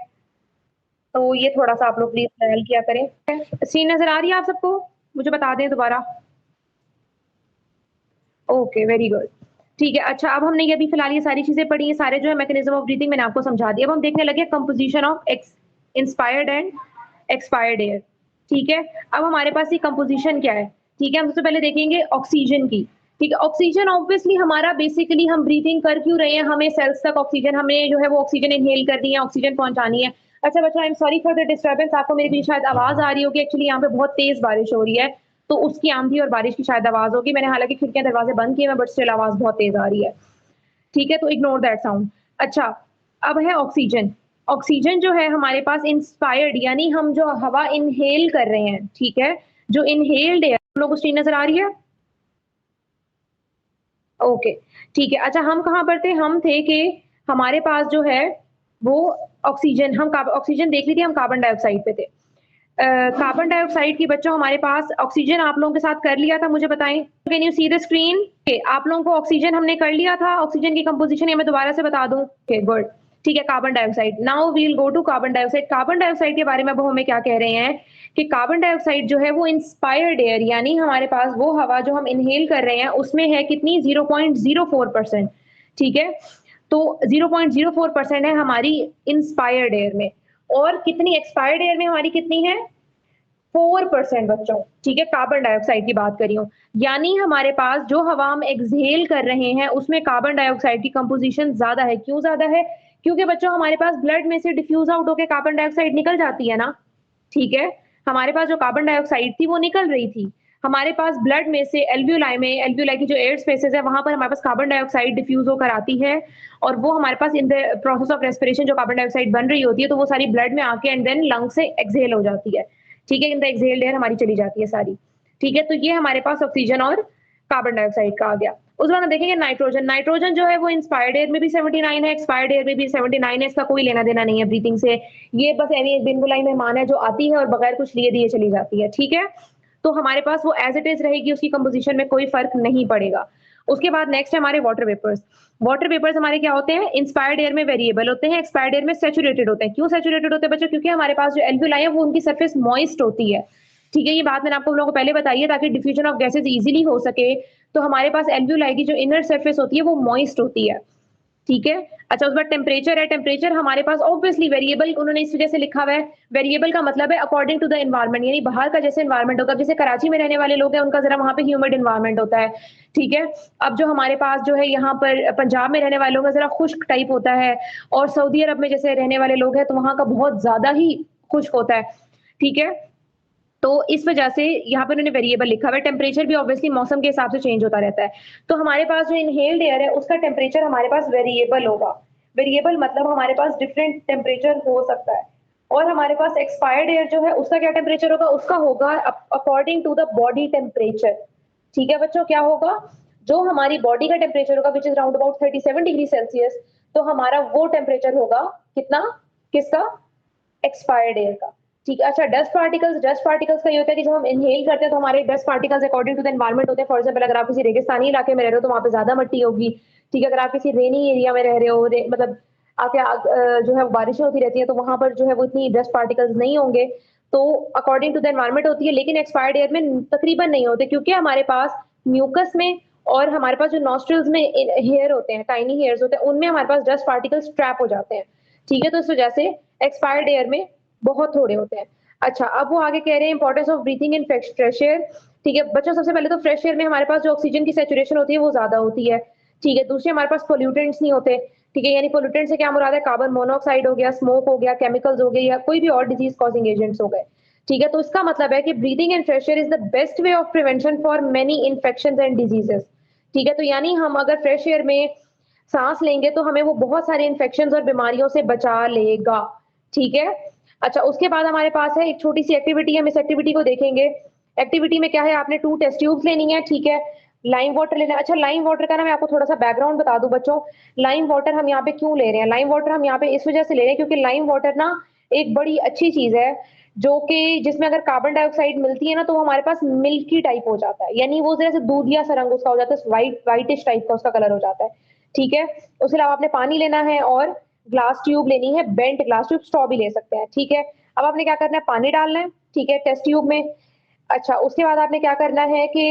तो ये थोड़ा सा आप लोग प्लीज ख्याल किया करें। सीन नजर आ रही है आप सबको? मुझे बता दें दोबारा। ओके, वेरी गुड, ठीक है। अच्छा, अब हमने ये भी फिलहाल ये सारी चीजें पढ़ी, ये सारे जो है मैकेनिज्म ऑफ ब्रीथिंग मैंने आपको समझा दिया। अब हम देखने लगे composition of inspired and expired air, ठीक है। अब हमारे पास ये कंपोजिशन क्या है, ठीक है। हम सबसे पहले देखेंगे ऑक्सीजन की, ठीक है। ऑक्सीजन ऑब्वियसली हमारा बेसिकली हम ब्रीथिंग कर क्यों रहे हैं, हमें सेल्स तक ऑक्सीजन, हमें जो है वो ऑक्सीजन इनहेल करनी है, ऑक्सीजन पहुंचानी है, अच्छा बच्चों, I am sorry for the disturbance. आपको मेरी भी शायद आवाज आ रही होगी। एक्चुअली यहाँ पे बहुत तेज बारिश हो रही है, तो उसकी आंधी और बारिश की शायद आवाज होगी। मैंने हालांकि खिड़कियां दरवाजे बंद किए हैं, बट स्टिल आवाज बहुत तेज आ रही है। ठीक है, तो इग्नोर दैट साउंड। अच्छा, अब है ऑक्सीजन। ऑक्सीजन जो है हमारे पास इंस्पायर्ड, यानी हम जो हवा इनहेल कर रहे हैं, ठीक है, जो इनहेल्ड एयर, हम लोग को स्क्रीन नजर आ रही है? ओके, ठीक है। अच्छा, हम कहाँ पर थे? हम थे कि हमारे पास जो है वो ऑक्सीजन, हम ऑक्सीजन देख ली थी, हम कार्बन डाइऑक्साइड पे थे। कार्बन डाइऑक्साइड की बच्चों हमारे पास ऑक्सीजन आप लोगों के साथ कर लिया था, मुझे बताएं। Can you see the screen? आप लोगों को ऑक्सीजन हमने कर लिया था। ऑक्सीजन की कंपोजिशन ये मैं दोबारा से बता दूं। Okay, good. ठीक है, carbon dioxide. Now we'll go to carbon dioxide. Carbon dioxide के बारे में अब हमें क्या कह रहे हैं कि कार्बन डाइऑक्साइड जो है वो इंस्पायर्ड एयर, यानी हमारे पास वो हवा जो हम इनहेल कर रहे हैं उसमें है कितनी? 0.04%। ठीक है, तो 0.04% है हमारी इंस्पायर्ड एयर में, और कितनी एक्सपायर्ड एयर में हमारी कितनी है? 4% बच्चों। ठीक है, कार्बन डाइऑक्साइड की बात कर रही हूँ। यानी हमारे पास जो हवा हम एक्सहेल कर रहे हैं उसमें कार्बन डाइऑक्साइड की कंपोजिशन ज्यादा है। क्यों ज्यादा है? क्योंकि बच्चों हमारे पास ब्लड में से डिफ्यूज आउट होकर कार्बन डाइऑक्साइड निकल जाती है ना। ठीक है, हमारे पास जो कार्बन डाइऑक्साइड थी वो निकल रही थी। हमारे पास ब्लड में से एल्वियोलाई में, एल्वियोलाई की जो एयर स्पेसेस है वहां पर हमारे पास कार्बन डाइऑक्साइड डिफ्यूज होकर आती है, और वो हमारे पास in the process of respiration जो कार्बन डाइऑक्साइड बन रही होती है, तो वो सारी ब्लड में आके एंड देन लंग से एक्सहेल हो जाती है। ठीक है, इन द एक्सहेल्ड एयर हमारी चली जाती है सारी। ठीक है, तो ये हमारे पास ऑक्सीजन और कार्बन डाइऑक्साइड का आ गया। उस बाद हम देखेंगे नाइट्रोजन। नाइट्रोजन जो है वो इंस्पायर्ड एयर में भी 79 है, एक्सपायर्ड एयर में भी 79 है। इसका कोई लेना देना नहीं है ब्रीथिंग से। ये बस यानी एक बिन बुलाई मेहमान है जो आती है और बगैर कुछ लिए दिए चली जाती है। ठीक है, तो हमारे पास वो एज इट इज रहेगी, उसकी कंपोजिशन में कोई फर्क नहीं पड़ेगा। उसके बाद नेक्स्ट है हमारे वाटर वेपर्स। वाटर वेपर्स हमारे क्या होते हैं? इंस्पायर्ड एयर में वेरिएबल होते हैं, एक्सपायर्ड एयर में सैचुरेटेड होते हैं। क्यों सैचुरेटेड होते हैं बच्चों? क्योंकि हमारे पास जो एल्वियोलाई है वो उनकी सरफेस मॉइस्ट होती है। ठीक है, ये बात मैंने आप लोगों को पहले बताई है ताकि डिफ्यूजन ऑफ गैसेस इजीली हो सके। तो हमारे पास एल्वियोलाई की जो इनर सरफेस होती है वो मॉइस्ट होती है। ठीक है, अच्छा उस बाद टेम्परेचर है। टेम्परेचर हमारे पास ऑब्वियसली वेरिएबल उन्होंने इस वजह से लिखा हुआ है। वेरिएबल का मतलब है अकॉर्डिंग टू द एनवायरनमेंट, यानी बाहर का जैसे एनवायरनमेंट होगा, जैसे कराची में रहने वाले लोग हैं उनका जरा वहां पे ह्यूमिड एनवायरनमेंट होता है। ठीक है, अब जो हमारे पास जो है यहाँ पर पंजाब में रहने वाले लोग हैं जरा खुश्क टाइप होता है, और सऊदी अरब में जैसे रहने वाले लोग हैं तो वहां का बहुत ज्यादा ही खुश्क होता है। ठीक है, तो इस वजह से यहाँ पे उन्होंने वेरिएबल लिखा हुआ है। टेम्परेचर भी ऑब्वियसली मौसम के हिसाब से चेंज होता रहता है। तो हमारे पास जो इनहेल्ड एयर है उसका टेम्परेचर हमारे पास वेरिएबल होगा। वेरिएबल मतलब हमारे पास डिफरेंट टेम्परेचर हो सकता है। और हमारे पास एक्सपायर्ड एयर जो है उसका क्या टेम्परेचर होगा? उसका होगा according to the body temperature. ठीक है बच्चों, क्या होगा? जो हमारी बॉडी का टेम्परेचर होगा which is round about 37 degree Celsius, तो हमारा वो टेम्परेचर होगा कितना? किसका? एक्सपायर्ड एयर का। ठीक है, अच्छा डस्ट पार्टिकल्स का ये होता है कि जब हम इनहेल करते हैं तो हमारे dust particles according to the environment होते हैं। फॉर एग्जांपल अगर आप किसी रेगिस्तानी इलाके में रह रहे हो तो वहां पे ज्यादा मिट्टी होगी। ठीक है, अगर आप किसी रेनी एरिया में रह रहे हो, मतलब जो है बारिशें होती रहती है तो वहां पर जो है वो इतनी डस्ट पार्टिकल्स नहीं होंगे। तो अकॉर्डिंग टू द एनवायरनमेंट होती है, लेकिन एक्सपायर्ड एयर में तकरीबन नहीं होते, क्योंकि हमारे पास म्यूकस में और हमारे पास जो नॉस्ट्रल्स में हेयर होते हैं, टाइनी हेयर्स होते हैं, उनमें हमारे पास डस्ट पार्टिकल्स ट्रैप हो जाते हैं। ठीक है, तो इस वजह से एक्सपायर्ड एयर में बहुत थोड़े होते हैं। अच्छा, अब वो आगे कह रहे हैं importance of breathing in fresh air. ठीक है बच्चों, सबसे पहले तो फ्रेश एयर में हमारे पास जो ऑक्सीजन की सैचुरेशन होती है वो ज्यादा होती है। ठीक है, दूसरे हमारे पास पोल्यूटेंट्स नहीं होते। ठीक है, यानी पोल्यूटेंट से क्या मुराद है? कार्बन मोनोऑक्साइड हो गया, स्मोक हो गया, केमिकल्स हो गए, या कोई भी और डिजीज कॉजिंग एजेंट्स हो गए। ठीक है, तो इसका मतलब है कि breathing in fresh air is the best way of prevention for many infections and diseases. ठीक है, तो यानी हम अगर फ्रेश एयर में सांस लेंगे तो हमें वो बहुत सारे इन्फेक्शंस और बीमारियों से बचा लेगा। ठीक है, अच्छा उसके बाद हमारे पास है एक छोटी सी एक्टिविटी है, हम इस एक्टिविटी को देखेंगे। एक्टिविटी में क्या है? आपने 2 टेस्ट ट्यूब्स लेनी है। ठीक है, लाइम वाटर लेना है। अच्छा, लाइम वाटर का ना मैं आपको थोड़ा सा बैकग्राउंड बता दूं बच्चों। लाइम वाटर हम यहाँ पे क्यों ले रहे हैं? लाइम वाटर हम यहाँ पे इस वजह से ले रहे हैं क्योंकि लाइम वाटर ना एक बड़ी अच्छी चीज है, जो कि जिसमें अगर कार्बन डाइऑक्साइड मिलती है ना तो हमारे पास मिल्की टाइप हो जाता है, यानी वो जरा से दूधिया सा रंग उसका हो जाता है, व्हाइटिश टाइप का उसका कलर हो जाता है। ठीक है, उसके अलावा आपने पानी लेना है और ग्लास ट्यूब लेनी है, बेंट ग्लास ट्यूब, स्ट्रॉ भी ले सकते हैं। ठीक है, अब आपने क्या करना है? पानी डालना है। ठीक है, टेस्ट ट्यूब में। अच्छा, उसके बाद आपने क्या करना है कि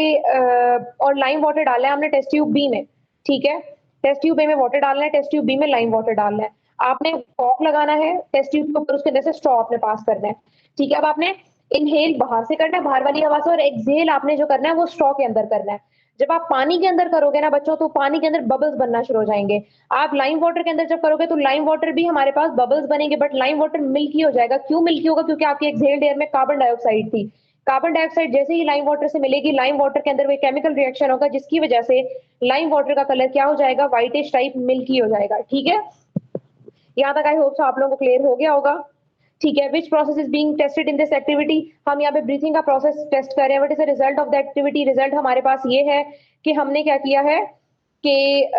और लाइम वाटर डालना है हमने टेस्ट ट्यूब बी में। ठीक है, टेस्ट ट्यूब ए में वाटर डालना है, टेस्ट ट्यूब बी में लाइम वाटर डालना है। आपने कॉक लगाना है टेस्ट ट्यूब के ऊपर, उसके अंदर से स्ट्रॉ आपने पास करना है। ठीक है, अब आपने इनहेल बाहर से करना है, बाहर वाली हवा से, और एक्सहेल आपने जो करना है वो स्ट्रॉ के अंदर करना है। जब आप पानी के अंदर करोगे ना बच्चों, तो पानी के अंदर बबल्स बनना शुरू हो जाएंगे। आप लाइम वाटर के अंदर जब करोगे तो लाइम वाटर भी हमारे पास बबल्स बनेंगे, बट लाइम वाटर मिल्की हो जाएगा। क्यों मिल्की होगा? क्योंकि आपके एक्सहेल्ड एयर में कार्बन डाइऑक्साइड थी। कार्बन डाइऑक्साइड जैसे ही लाइम वाटर से मिलेगी, लाइम वाटर के अंदर वो केमिकल रिएक्शन होगा, जिसकी वजह से लाइम वाटर का कलर क्या हो जाएगा? व्हाइटिश टाइप मिल्की हो जाएगा। ठीक है, यहाँ तक आई होप सो आप लोगों को क्लियर हो गया होगा। ठीक है, which process is being tested in this activity? हम यहाँ पे ब्रीथिंग का प्रोसेस टेस्ट कर रहे हैं। What is the result of the activity? Result हमारे पास ये है कि हमने क्या किया है कि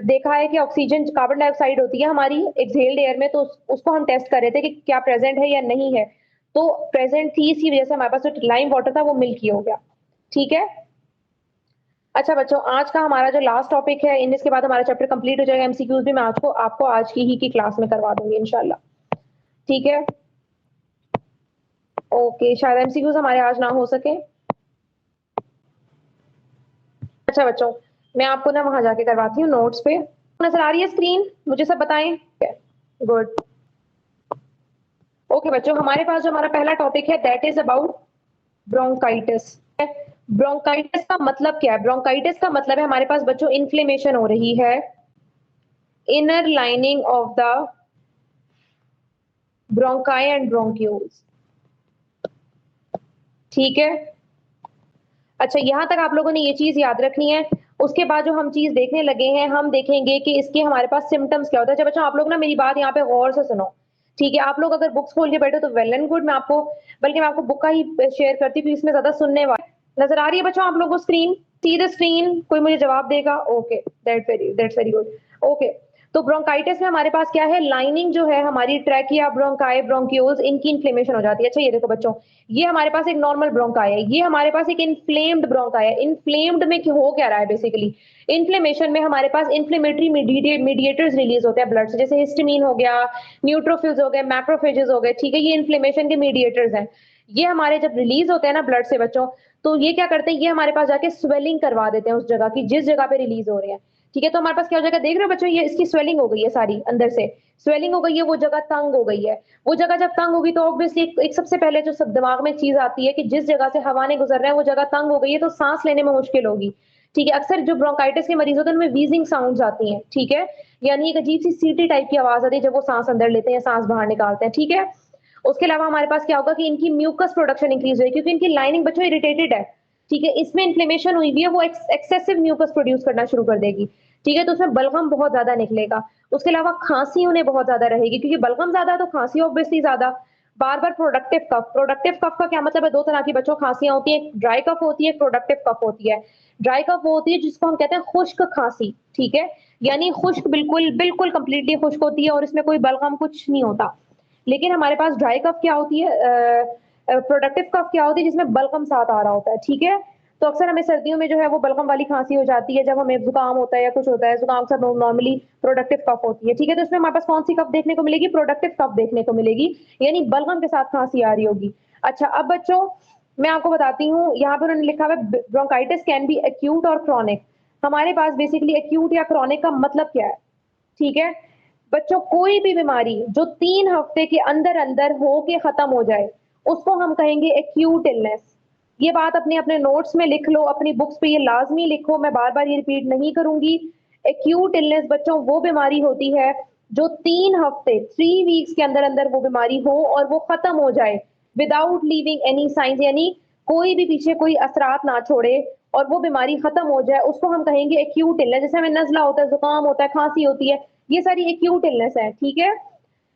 देखा है कि ऑक्सीजन, कार्बन डाइऑक्साइड होती है हमारी एक्सहेल्ड एयर में, तो उसको हम टेस्ट कर रहे थे कि क्या प्रेजेंट है या नहीं है। तो प्रेजेंट थी, इसकी वजह से हमारे पास जो लाइम वाटर था वो मिल्की हो गया। ठीक है, अच्छा बच्चों, आज का हमारा जो लास्ट टॉपिक है, इन इसके बाद हमारा चैप्टर कंप्लीट हो जाएगा। एमसीक्यूज भी मैं आपको आज की ही की क्लास में करवा दूंगी इंशाल्लाह। ठीक है, ओके, शायद एमसीक्यूज हमारे आज ना हो सके। अच्छा बच्चों, मैं आपको ना वहां जाके करवाती हूँ नोट्स पे। नजर आ रही है स्क्रीन? मुझे सब बताएं। गुड। ओके बच्चों, हमारे पास जो हमारा पहला टॉपिक है that is about bronchitis. Bronchitis का मतलब क्या है? ब्रोंकाइटिस का मतलब है हमारे पास बच्चों इन्फ्लेमेशन हो रही है inner lining of the bronchi and bronchioles. ठीक है, अच्छा यहां तक आप लोगों ने ये चीज याद रखनी है। उसके बाद जो हम चीज देखने लगे हैं, हम देखेंगे कि इसके हमारे पास सिम्टम्स क्या होता है। अच्छा बच्चों, आप लोग ना मेरी बात यहाँ पे गौर से सुनो। ठीक है, आप लोग अगर बुक्स खोल के बैठो तो वेल एंड गुड, बल्कि मैं आपको बुक का ही शेयर करती हूँ, इसमें ज्यादा सुनने वाला। नजर आ रही है बच्चों आप लोगों को स्क्रीन? See the screen? कोई मुझे जवाब देगा? Okay, that's very good. Okay, तो ब्रोंकाइटिस में हमारे पास क्या है? लाइनिंग जो है हमारी ट्रैकिया, ब्रोंकाई, ब्रोंक्यूल्स, इनकी इन्फ्लेमेशन हो जाती है। अच्छा ये देखो बच्चों, ये हमारे पास एक नॉर्मल ब्रोंकाई है, ये हमारे पास एक इन्फ्लेम्ड ब्रोंकाई है। इन्फ्लेम्ड में हो क्या रहा है? बेसिकली इन्फ्लेमेशन में हमारे पास इन्फ्लेमेटरी मीडिएटर्स रिलीज होते हैं ब्लड से, जैसे हिस्टामिन हो गया, न्यूट्रोफिल्स हो गए, मैक्रोफेजेस हो गए। ठीक है, ये इन्फ्लेमेशन के मीडिएटर्स हैं। ये हमारे जब रिलीज होते हैं ना ब्लड से बच्चों, तो ये क्या करते हैं? ये हमारे पास जाके स्वेलिंग करवा देते हैं उस जगह की जिस जगह पे रिलीज हो रहे हैं। ठीक है, तो हमारे पास क्या हो जाएगा? देख रहे हो बच्चों, ये इसकी स्वेलिंग हो गई है, सारी अंदर से स्वेलिंग हो गई है, वो जगह तंग हो गई है। वो जगह जब तंग होगी तो ऑब्वियसली एक सबसे पहले जो सब दिमाग में चीज आती है कि जिस जगह से हवा ने गुजरना है वो जगह तंग हो गई है, तो सांस लेने में मुश्किल होगी। ठीक है, अक्सर जो ब्रोंकाइटिस के मरीज होते हैं उनमें वीजिंग साउंड्स आती हैं। ठीक है, यानी एक अजीब सी सीटी टाइप की आवाज आती है जब वो सांस अंदर लेते हैं, सांस बाहर निकालते हैं। ठीक है, उसके अलावा हमारे पास क्या होगा कि इनकी म्यूकस प्रोडक्शन इंक्रीज होगी, क्योंकि इनकी लाइनिंग बच्चों इरिटेटेड है। ठीक है, इसमें इन्फ्लेमेशन हुई हुई है, वो एक्सेसिव म्यूकस प्रोड्यूस करना शुरू कर देगी। ठीक है, तो उसमें बलगम बहुत ज्यादा निकलेगा। उसके अलावा खांसी उन्हें बहुत ज्यादा रहेगी, क्योंकि बलगम ज्यादा तो खांसी ऑब्वियसली ज्यादा। बार बार प्रोडक्टिव कफ का क्या मतलब है? दो तरह की बच्चों खांसियां होती है, ड्राई कफ होती है, प्रोडक्टिव कफ होती है। ड्राई कफ वो होती है जिसको हम कहते हैं खुश्क खांसी। ठीक है, यानी खुश्क, बिल्कुल बिल्कुल कंप्लीटली खुश्क होती है और इसमें कोई बलगम कुछ नहीं होता। लेकिन हमारे पास ड्राई कफ क्या होती है, प्रोडक्टिव कफ क्या होती है, जिसमें बलगम साथ आ रहा होता है। ठीक है, तो अक्सर हमें सर्दियों में जो है वो बलगम वाली खांसी हो जाती है, जब हमें जुकाम होता है या कुछ होता है। जुकाम के साथ नॉर्मली प्रोडक्टिव कफ होती है। ठीक है, तो इसमें हमारे पास कौन सी कफ देखने को मिलेगी? प्रोडक्टिव कफ देखने को मिलेगी, यानी बलगम के साथ खांसी आ रही होगी। अच्छा, अब बच्चों मैं आपको बताती हूँ, यहाँ पर उन्होंने लिखा हुआ है ब्रोंकाइटिस कैन बी एक्यूट और क्रॉनिक। हमारे पास बेसिकली एक्यूट या क्रॉनिक का मतलब क्या है? ठीक है बच्चों, कोई भी बीमारी जो 3 हफ्ते के अंदर अंदर हो के खत्म हो जाए उसको हम कहेंगे एक्यूट इलनेस। ये बात अपने अपने नोट्स में लिख लो, अपनी बुक्स पे ये लाजमी लिखो, मैं बार बार ये रिपीट नहीं करूंगी। एक्यूट इलनेस बच्चों वो बीमारी होती है जो 3 हफ्ते 3 वीक्स के अंदर अंदर वो बीमारी हो और वो खत्म हो जाए विदाउट लीविंग एनी साइंस, यानी कोई भी पीछे कोई असरात ना छोड़े और वो बीमारी खत्म हो जाए, उसको हम कहेंगे एक्यूट इलनेस। जैसे हमें नजला होता है, जुकाम होता है, खांसी होती है, ये सारी एक्यूट इलनेस है। ठीक है,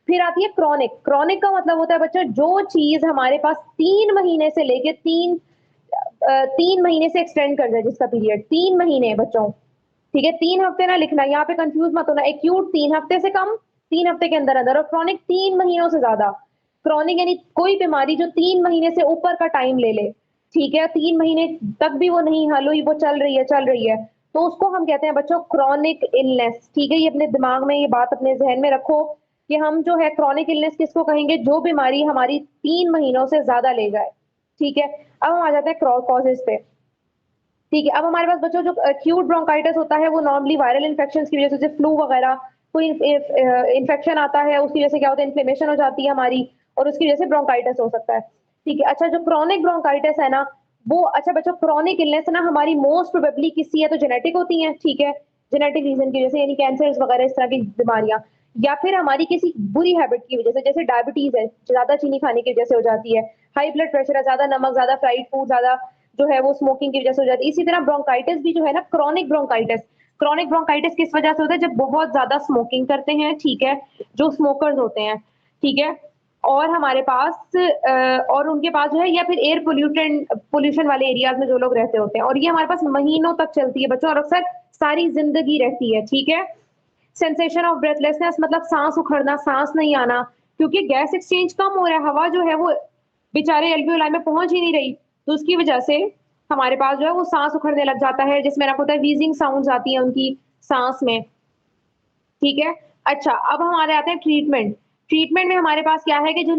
फिर आती है क्रॉनिक। क्रॉनिक का मतलब होता है बच्चों जो चीज हमारे पास 3 महीने से लेके 3 महीने से एक्सटेंड कर जाए, जिसका पीरियड 3 महीने है बच्चों। ठीक है, 3 हफ्ते ना लिखना, यहाँ पे कंफ्यूज मत होना। एक्यूट 3 हफ्ते से कम, 3 हफ्ते के अंदर अंदर, और क्रॉनिक 3 महीनों से ज्यादा। क्रॉनिक यानी कोई बीमारी जो 3 महीने से ऊपर का टाइम ले ले। ठीक है, 3 महीने तक भी वो नहीं हल हुई, वो चल रही है, तो उसको हम कहते हैं बच्चों क्रॉनिक इलनेस। ठीक है, ये अपने दिमाग में ये बात अपने जहन में रखो कि हम जो है क्रॉनिक इलनेस किसको कहेंगे? जो बीमारी हमारी 3 महीनों से ज्यादा ले जाए। ठीक है, अब हम आ जाते हैं कॉजेज पे। ठीक है, अब हमारे पास बच्चों जो एक्यूट ब्रोंकाइटिस होता है वो नॉर्मली वायरल इन्फेक्शन की वजह से, जैसे फ्लू वगैरह कोई इन्फेक्शन आता है, उसकी वजह से क्या होता है? इन्फ्लेमेशन हो जाती है हमारी और उसकी वजह से ब्रोंकाइटिस हो सकता है। ठीक है, अच्छा जो क्रॉनिक ब्रोंकाइटिस है ना, वो अच्छा बच्चों क्रॉनिक इलनेस ना हमारी मोस्ट प्रोबेबली किसी है तो जेनेटिक होती हैं, ठीक है, जेनेटिक रीजन की वजह से, यानी कैंसर्स वगैरह इस तरह की बीमारियां, या फिर हमारी किसी बुरी हैबिट की वजह से, जैसे डायबिटीज है, ज्यादा चीनी खाने की वजह से हो जाती है, हाई ब्लड प्रेशर है, ज्यादा नमक, ज्यादा फ्राइड फूड, ज्यादा जो है वो स्मोकिंग की वजह से हो जाती है। इसी तरह ब्रोंकाइटिस भी जो है ना, क्रॉनिक ब्रोंकाइटिस किस वजह से होता है, जब बहुत ज्यादा स्मोकिंग करते हैं, ठीक है, जो स्मोकर्स होते हैं, ठीक है, और हमारे पास और उनके पास जो है, या फिर एयर पोल्यूशन वाले एरियाज में जो लोग रहते होते हैं, और ये हमारे पास महीनों तक चलती है बच्चों, और अक्सर सारी जिंदगी रहती है, ठीक है। सेंसेशन ऑफ ब्रेथलेसनेस मतलब सांस उखड़ना, सांस नहीं आना, क्योंकि गैस एक्सचेंज कम हो रहा है, हवा जो है वो बेचारे एल्वियोलाई में पहुंच ही नहीं रही, तो उसकी वजह से हमारे पास जो है वो सांस उखड़ने लग जाता है, जिसमें आपको होता है वीजिंग साउंड्स आती है उनकी सांस में, ठीक है। अच्छा, अब हमारे आते हैं ट्रीटमेंट में हमारे पास क्या है कि जो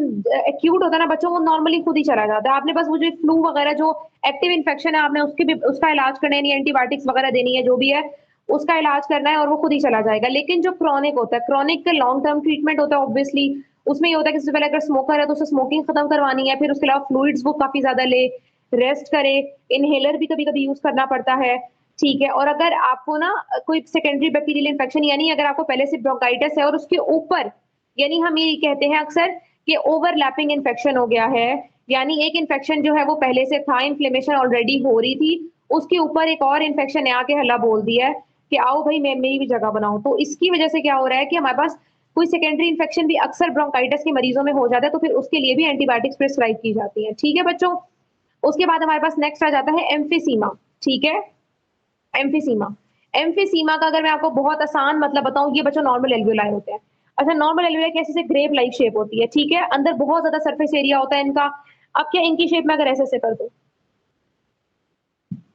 एक्यूट होता है ना बच्चों, वो नॉर्मली खुद ही चला जाता है। आपने बस वो जो फ्लू वगैरह जो एक्टिव इन्फेक्शन है, आपने उसका इलाज करना है, यानी एंटीबायोटिक्स वगैरह देनी है, जो भी है उसका इलाज करना है, और वो खुद ही चला जाएगा। लेकिन जो क्रॉनिक होता है, क्रॉनिक का लॉन्ग टर्म ट्रीटमेंट होता है, ऑब्वियसली उसमें ये होता है कि सबसे पहले अगर स्मोकर है तो उसे स्मोकिंग खत्म करवानी है, फिर उसके अलावा फ्लूइड्स वो काफी ज्यादा ले, रेस्ट करे, इनहेलर भी कभी कभी यूज करना पड़ता है, ठीक है। और अगर आपको ना कोई सेकेंडरी बैक्टीरियल इन्फेक्शन, यानी अगर आपको पहले से ब्रोंकाइटिस है और उसके ऊपर, यानी हम ये कहते हैं अक्सर कि ओवरलैपिंग इन्फेक्शन हो गया है, यानी एक इन्फेक्शन जो है वो पहले से था, इन्फ्लेमेशन ऑलरेडी हो रही थी, उसके ऊपर एक और इन्फेक्शन ने आके हल्ला बोल दिया है कि आओ भाई मैं मेरी भी जगह बनाओ। तो इसकी वजह से क्या हो रहा है कि हमारे पास कोई सेकेंडरी इन्फेक्शन भी अक्सर ब्रोंकाइटिस के मरीजों में हो जाता है, तो फिर उसके लिए भी एंटीबायोटिक्स प्रिस्क्राइब की जाती है, ठीक है बच्चों। उसके बाद हमारे पास नेक्स्ट आ जाता है एम्फीसीमा, ठीक है। एम्फीसीमा, एम्फीसीमा का अगर मैं आपको बहुत आसान मतलब बताऊं, ये बच्चों नॉर्मल एल्वियोलाई होते हैं। अच्छा, नॉर्मल एल्वियोलाई कैसे से ग्रेप लाइक शेप होती है, ठीक है, अंदर बहुत ज्यादा सरफेस एरिया होता है इनका। अब क्या इनकी शेप में अगर ऐसे से कर दो,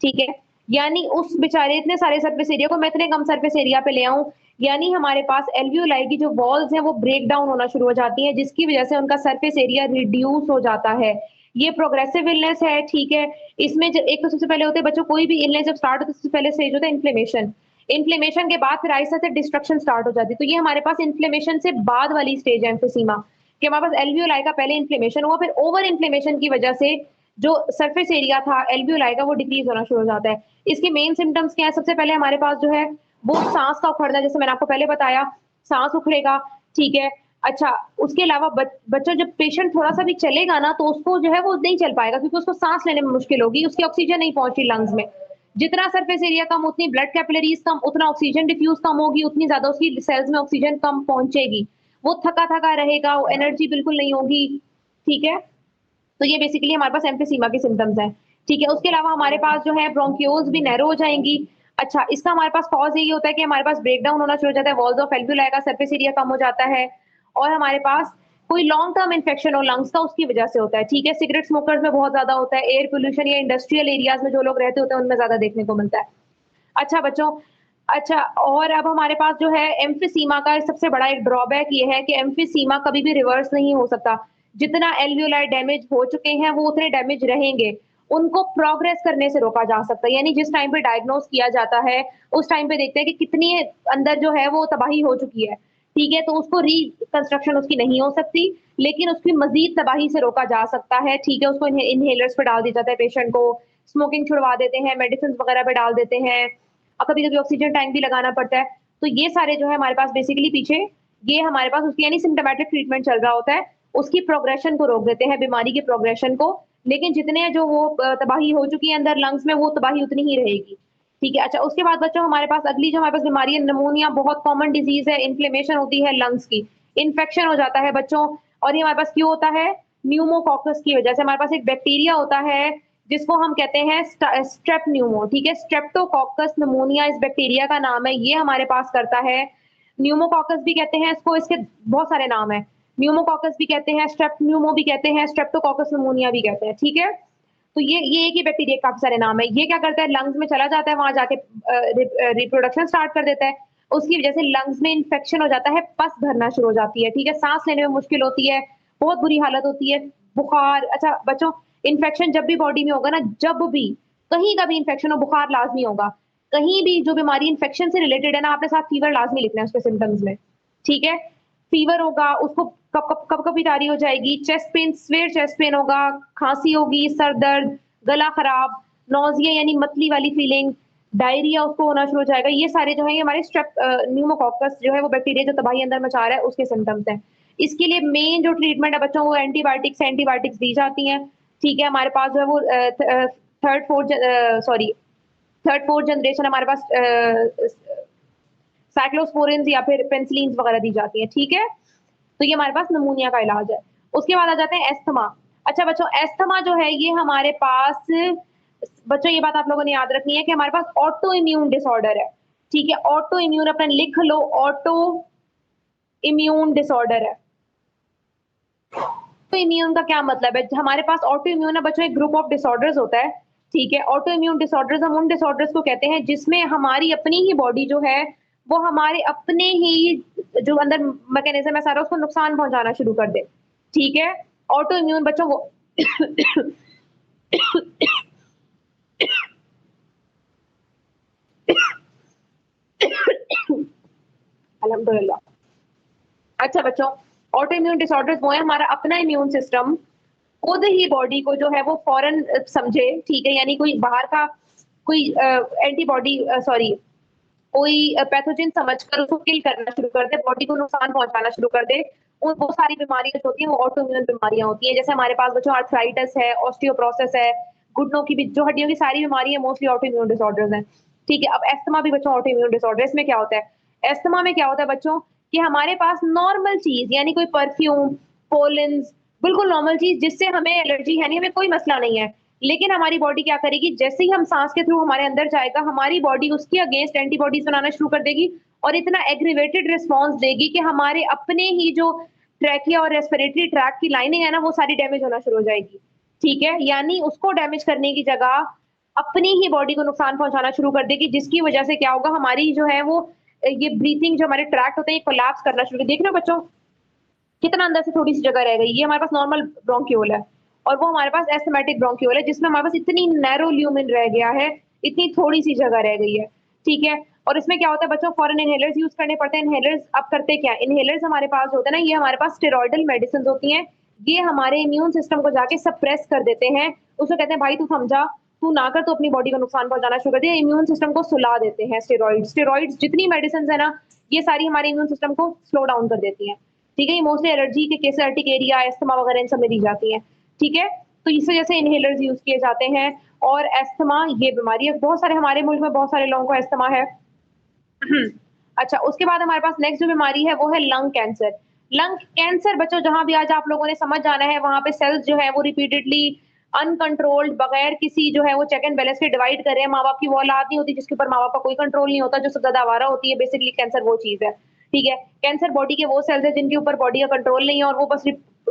ठीक है, यानी उस बेचारे इतने सारे सरफेस एरिया को मैं इतने कम सरफेस एरिया पे ले आऊं, यानी हमारे पास एल्वियोलाई की जो वॉल्स हैं वो ब्रेक डाउन होना शुरू हो जाती हैं, जिसकी वजह से उनका सरफेस एरिया रिड्यूस हो जाता है। ये प्रोग्रेसिव इलनेस है, ठीक है। इसमें एक तो सबसे पहले होते हैं बच्चों, कोई भी इलनेस जब स्टार्ट होता है सबसे पहले स्टेज होता है इन्फ्लेमेशन, इन्फ्लेमेशन के बाद फिर आहिस्ता से डिस्ट्रक्शन स्टार्ट हो जाती है। तो ये हमारे पास इन्फ्लेमेशन से बाद वाली स्टेज है एम्फीसीमा, कि हमारे पास एल्वियोलाई का पहले इन्फ्लेमेशन हुआ, फिर ओवर इन्फ्लेमेशन की वजह से जो सरफेस एरिया था एल्वियोलाई का वो डिक्रीज होना शुरू हो जाता है। इसके मेन सिम्टम्स क्या है, सबसे पहले हमारे पास जो है वो सांस का उखड़ना, जैसे मैंने आपको पहले बताया, सांस उखड़ेगा, ठीक है। अच्छा, उसके अलावा बच्चा जब पेशेंट थोड़ा सा भी चलेगा ना तो उसको जो है वो नहीं चल पाएगा, क्योंकि उसको सांस लेने में मुश्किल होगी, उसकी ऑक्सीजन नहीं पहुंच रही लंग्स में। जितना सरफेस एरिया कम, उतनी ब्लड कैपिलरीज कम, उतना ऑक्सीजन डिफ्यूज कम होगी, उतनी ज्यादा उसकी सेल्स में ऑक्सीजन कम पहुंचेगी, वो थका थका रहेगा, वो एनर्जी बिल्कुल नहीं होगी, ठीक है। तो ये बेसिकली हमारे पास एम्फीसीमा के सिम्टम्स हैं, ठीक है। उसके अलावा हमारे पास जो है ब्रोंकियोल्स भी नैरो हो जाएंगी। अच्छा, इसका हमारे पास कॉज यही होता है कि हमारे पास ब्रेक डाउन होना शुरू हो जाता है, वॉल्स ऑफ एल्वियोलाई का सरफेस एरिया कम हो जाता है, और हमारे पास कोई लॉन्ग टर्म इन्फेक्शन हो लंग्स का, उसकी वजह से होता है, ठीक है। सिगरेट स्मोकर्स में बहुत ज्यादा होता है, एयर पोल्यूशन या इंडस्ट्रियल एरियाज में जो लोग रहते होते हैं उनमें ज्यादा देखने को मिलता है। अच्छा बच्चों, अच्छा, और अब हमारे पास जो है एम्फीसीमा का सबसे बड़ा एक ड्रॉबैक ये है कि एम्फीसीमा कभी भी रिवर्स नहीं हो सकता। जितना एल्वियोलाई डैमेज हो चुके हैं वो उतने डैमेज रहेंगे, उनको प्रोग्रेस करने से रोका जा सकता है, यानी जिस टाइम पे डायग्नोस किया जाता है उस टाइम पे देखते हैं कि कितनी अंदर जो है वो तबाही हो चुकी है, ठीक है, तो उसको रिकंस्ट्रक्शन उसकी नहीं हो सकती, लेकिन उसकी मजीद तबाही से रोका जा सकता है, ठीक है। उसको इनहेलर्स पे डाल दिया जाता है पेशेंट को, स्मोकिंग छुड़वा देते हैं, मेडिसिन वगैरह पे डाल देते हैं, और कभी कभी ऑक्सीजन टैंक भी लगाना पड़ता है। तो ये सारे जो है हमारे पास बेसिकली पीछे ये हमारे पास उसकी यानी सिम्टोमेटिक ट्रीटमेंट चल रहा होता है, उसकी प्रोग्रेशन को रोक देते हैं, बीमारी की प्रोग्रेशन को, लेकिन जितने जो वो तबाही हो चुकी है अंदर लंग्स में वो तबाही उतनी ही रहेगी, ठीक है। अच्छा, उसके बाद बच्चों हमारे पास अगली जो हमारे पास बीमारी है निमोनिया, बहुत कॉमन डिजीज है, इन्फ्लेमेशन होती है लंग्स की, इन्फेक्शन हो जाता है बच्चों, और ये हमारे पास क्यों होता है, न्यूमोकॉकस की वजह से। हमारे पास एक बैक्टीरिया होता है जिसको हम कहते हैं स्ट्रेप न्यूमो, ठीक है, स्ट्रेप्टोकॉकस निमोनिया इस बैक्टीरिया का नाम है, ये हमारे पास करता है। न्यूमोकॉकस भी कहते हैं इसको, इसके बहुत सारे नाम है, न्यूमोकॉकस भी कहते हैं, स्ट्रेप न्यूमो भी कहते हैं, स्ट्रेप्टोकॉकस निमोनिया भी कहते हैं, ठीक है। तो ये एक ही बैक्टीरिया काफी सारे नाम है। ये क्या करता है, लंग्स में चला जाता है, वहां जाके रिप्रोडक्शन स्टार्ट कर देता है, उसकी वजह से लंग्स में इन्फेक्शन हो जाता है, पस भरना शुरू हो जाती है, ठीक है, सांस लेने में मुश्किल होती है, बहुत बुरी हालत होती है, बुखार। अच्छा बच्चों, इन्फेक्शन जब भी बॉडी में होगा ना, जब भी कहीं का भी इन्फेक्शन हो, बुखार लाजमी होगा, कहीं भी जो बीमारी इन्फेक्शन से रिलेटेड है ना, आपने साथ फीवर लाजमी लिखना है उसके सिम्टम्स में, ठीक है। फीवर होगा, उसको कब कब जारी हो जाएगी, chest pain, swear chest pain होगा, खांसी होगी, सर दर्द, गला खराब, नौजिया यानी मतली वाली फीलिंग, डायरिया उसको होना शुरू हो जाएगा। ये सारे जो है ये हमारे स्ट्रेप न्यूमोकॉकस जो है वो बैक्टीरिया जो तबाही अंदर मचा रहा है उसके सिम्टम्स हैं। इसके लिए मेन जो ट्रीटमेंट है बच्चों वो एंटीबायोटिक्स दी जाती हैं। ठीक है, हमारे पास जो है वो थर्ड फोर्थ जनरेशन हमारे पास साइक्लोस्पोरिन्स या फिर पेनिसिलिन वगैरह दी जाती है। ठीक है, तो ये हमारे पास निमोनिया का इलाज है। उसके बाद आ जाते हैं एस्थमा। अच्छा बच्चों, एस्थमा जो है ये हमारे पास, बच्चों ये बात आप लोगों ने याद रखनी है कि हमारे पास ऑटो इम्यून डिसऑर्डर है। ठीक है, ऑटो इम्यून अपना लिख लो, ऑटो इम्यून डिसऑर्डर है। ऑटो इम्यून का क्या मतलब है? हमारे पास ऑटो इम्यून है बच्चों एक ग्रुप ऑफ डिसऑर्डर्स होता है। ठीक है, ऑटो इम्यून डिसऑर्डर्स हम उन डिसऑर्डर्स को कहते हैं जिसमें हमारी अपनी ही बॉडी जो है वो हमारे अपने ही जो अंदर मैकेनिज्म है सारा उसको नुकसान पहुंचाना शुरू कर दे। ठीक है, ऑटो इम्यून बच्चों वो अल्हम्दुलिल्लाह। अच्छा बच्चों, ऑटो इम्यून डिसऑर्डर्स वो है हमारा अपना इम्यून सिस्टम खुद ही बॉडी को जो है वो फौरन समझे। ठीक है, यानी कोई बाहर का कोई एंटीबॉडी कोई पैथोजन समझकर उसको किल करना शुरू कर दे, बॉडी को नुकसान पहुंचाना शुरू कर दे। उन वो सारी बीमारियां जो होती हैं वो ऑटो इम्यून बीमारियां होती हैं। जैसे हमारे पास बच्चों आर्थराइटिस है, ऑस्टियोपोरोसिस है, घुटनों की भी जो हड्डियों की सारी बीमारी है मोस्टली ऑटो इम्यून डिसऑर्डर्स हैं। ठीक है, अब एस्थमा भी बच्चों ऑटो इम्यून डिसऑर्डर। इसमें क्या होता है? एस्थमा में क्या होता है बच्चों कि हमारे पास नॉर्मल चीज यानी कोई परफ्यूम, पोलेंस, बिल्कुल नॉर्मल चीज जिससे हमें एलर्जी है नहीं, हमें कोई मसला नहीं है, लेकिन हमारी बॉडी क्या करेगी, जैसे ही हम सांस के थ्रू हमारे अंदर जाएगा हमारी बॉडी उसके अगेंस्ट एंटीबॉडीज बनाना शुरू कर देगी और इतना एग्रीवेटेड रिस्पॉन्स देगी कि हमारे अपने ही जो ट्रैकिया और रेस्पिरेटरी ट्रैक की लाइनिंग है ना वो सारी डैमेज होना शुरू हो जाएगी। ठीक है, यानी उसको डैमेज करने की जगह अपनी ही बॉडी को नुकसान पहुंचाना शुरू कर देगी, जिसकी वजह से क्या होगा, हमारी जो है वो ये ब्रीथिंग जो हमारे ट्रैक्ट होते हैं ये कोलैप्स करना शुरू। देख रहे हो बच्चों कितना अंदर से थोड़ी सी जगह रह गई। ये हमारे पास नॉर्मल ब्रोंक्यूल है और वो हमारे पास एस्थमेटिक ब्रोंक्यूल है जिसमें हमारे पास इतनी नैरो ल्यूमेन रह गया है, इतनी थोड़ी सी जगह रह गई है। ठीक है, और इसमें क्या होता है बच्चों, फॉरेन इनहेलर्स यूज करने पड़ते हैं। इनहेलर्स अब करते क्या, इनहेलर्स हमारे पास होते हैं ना, ये हमारे पास स्टेरॉइडल मेडिसिन होती हैं, ये हमारे इम्यून सिस्टम को जाके सप्रेस कर देते हैं। उसको कहते हैं भाई तू समझा, तू ना कर, तो अपनी बॉडी को नुकसान पहुंचाना शुरू कर दिया, इम्यून सिस्टम को सुला देते हैं। स्टेरॉइड्स जितनी मेडिसिन है ना ये सारी हमारे इम्यून सिस्टम को स्लो डाउन कर देती हैं। ठीक है, ये मोस्टली एलर्जी के केस, अर्टिकेरिया, एस्थमा वगैरह इन सब में दी जाती हैं। ठीक है, तो इस वजह से इनहेलर्स यूज किए जाते हैं। और एस्थमा ये बीमारी है, बहुत सारे हमारे मुल्क में बहुत सारे लोगों को एस्थमा है। अच्छा, उसके बाद हमारे पास नेक्स्ट जो बीमारी है वो है लंग कैंसर। लंग कैंसर बच्चों जहां भी आज आप लोगों ने समझ जाना है वहां पे सेल्स जो है वो रिपीटेडली अनकंट्रोल्ड बगैर किसी जो है वो चेक एंड बैलेंस के डिवाइड कर रहे हैं। माँ बाप की वो औलाद नहीं होती जिसके ऊपर माँ बाप का कोई कंट्रोल नहीं होता, जो सबसे ज्यादा आवारा होती है। बेसिकली कैंसर वो चीज है। ठीक है, कैंसर बॉडी के वो सेल्स है जिनके ऊपर बॉडी का कंट्रोल नहीं है और वो बस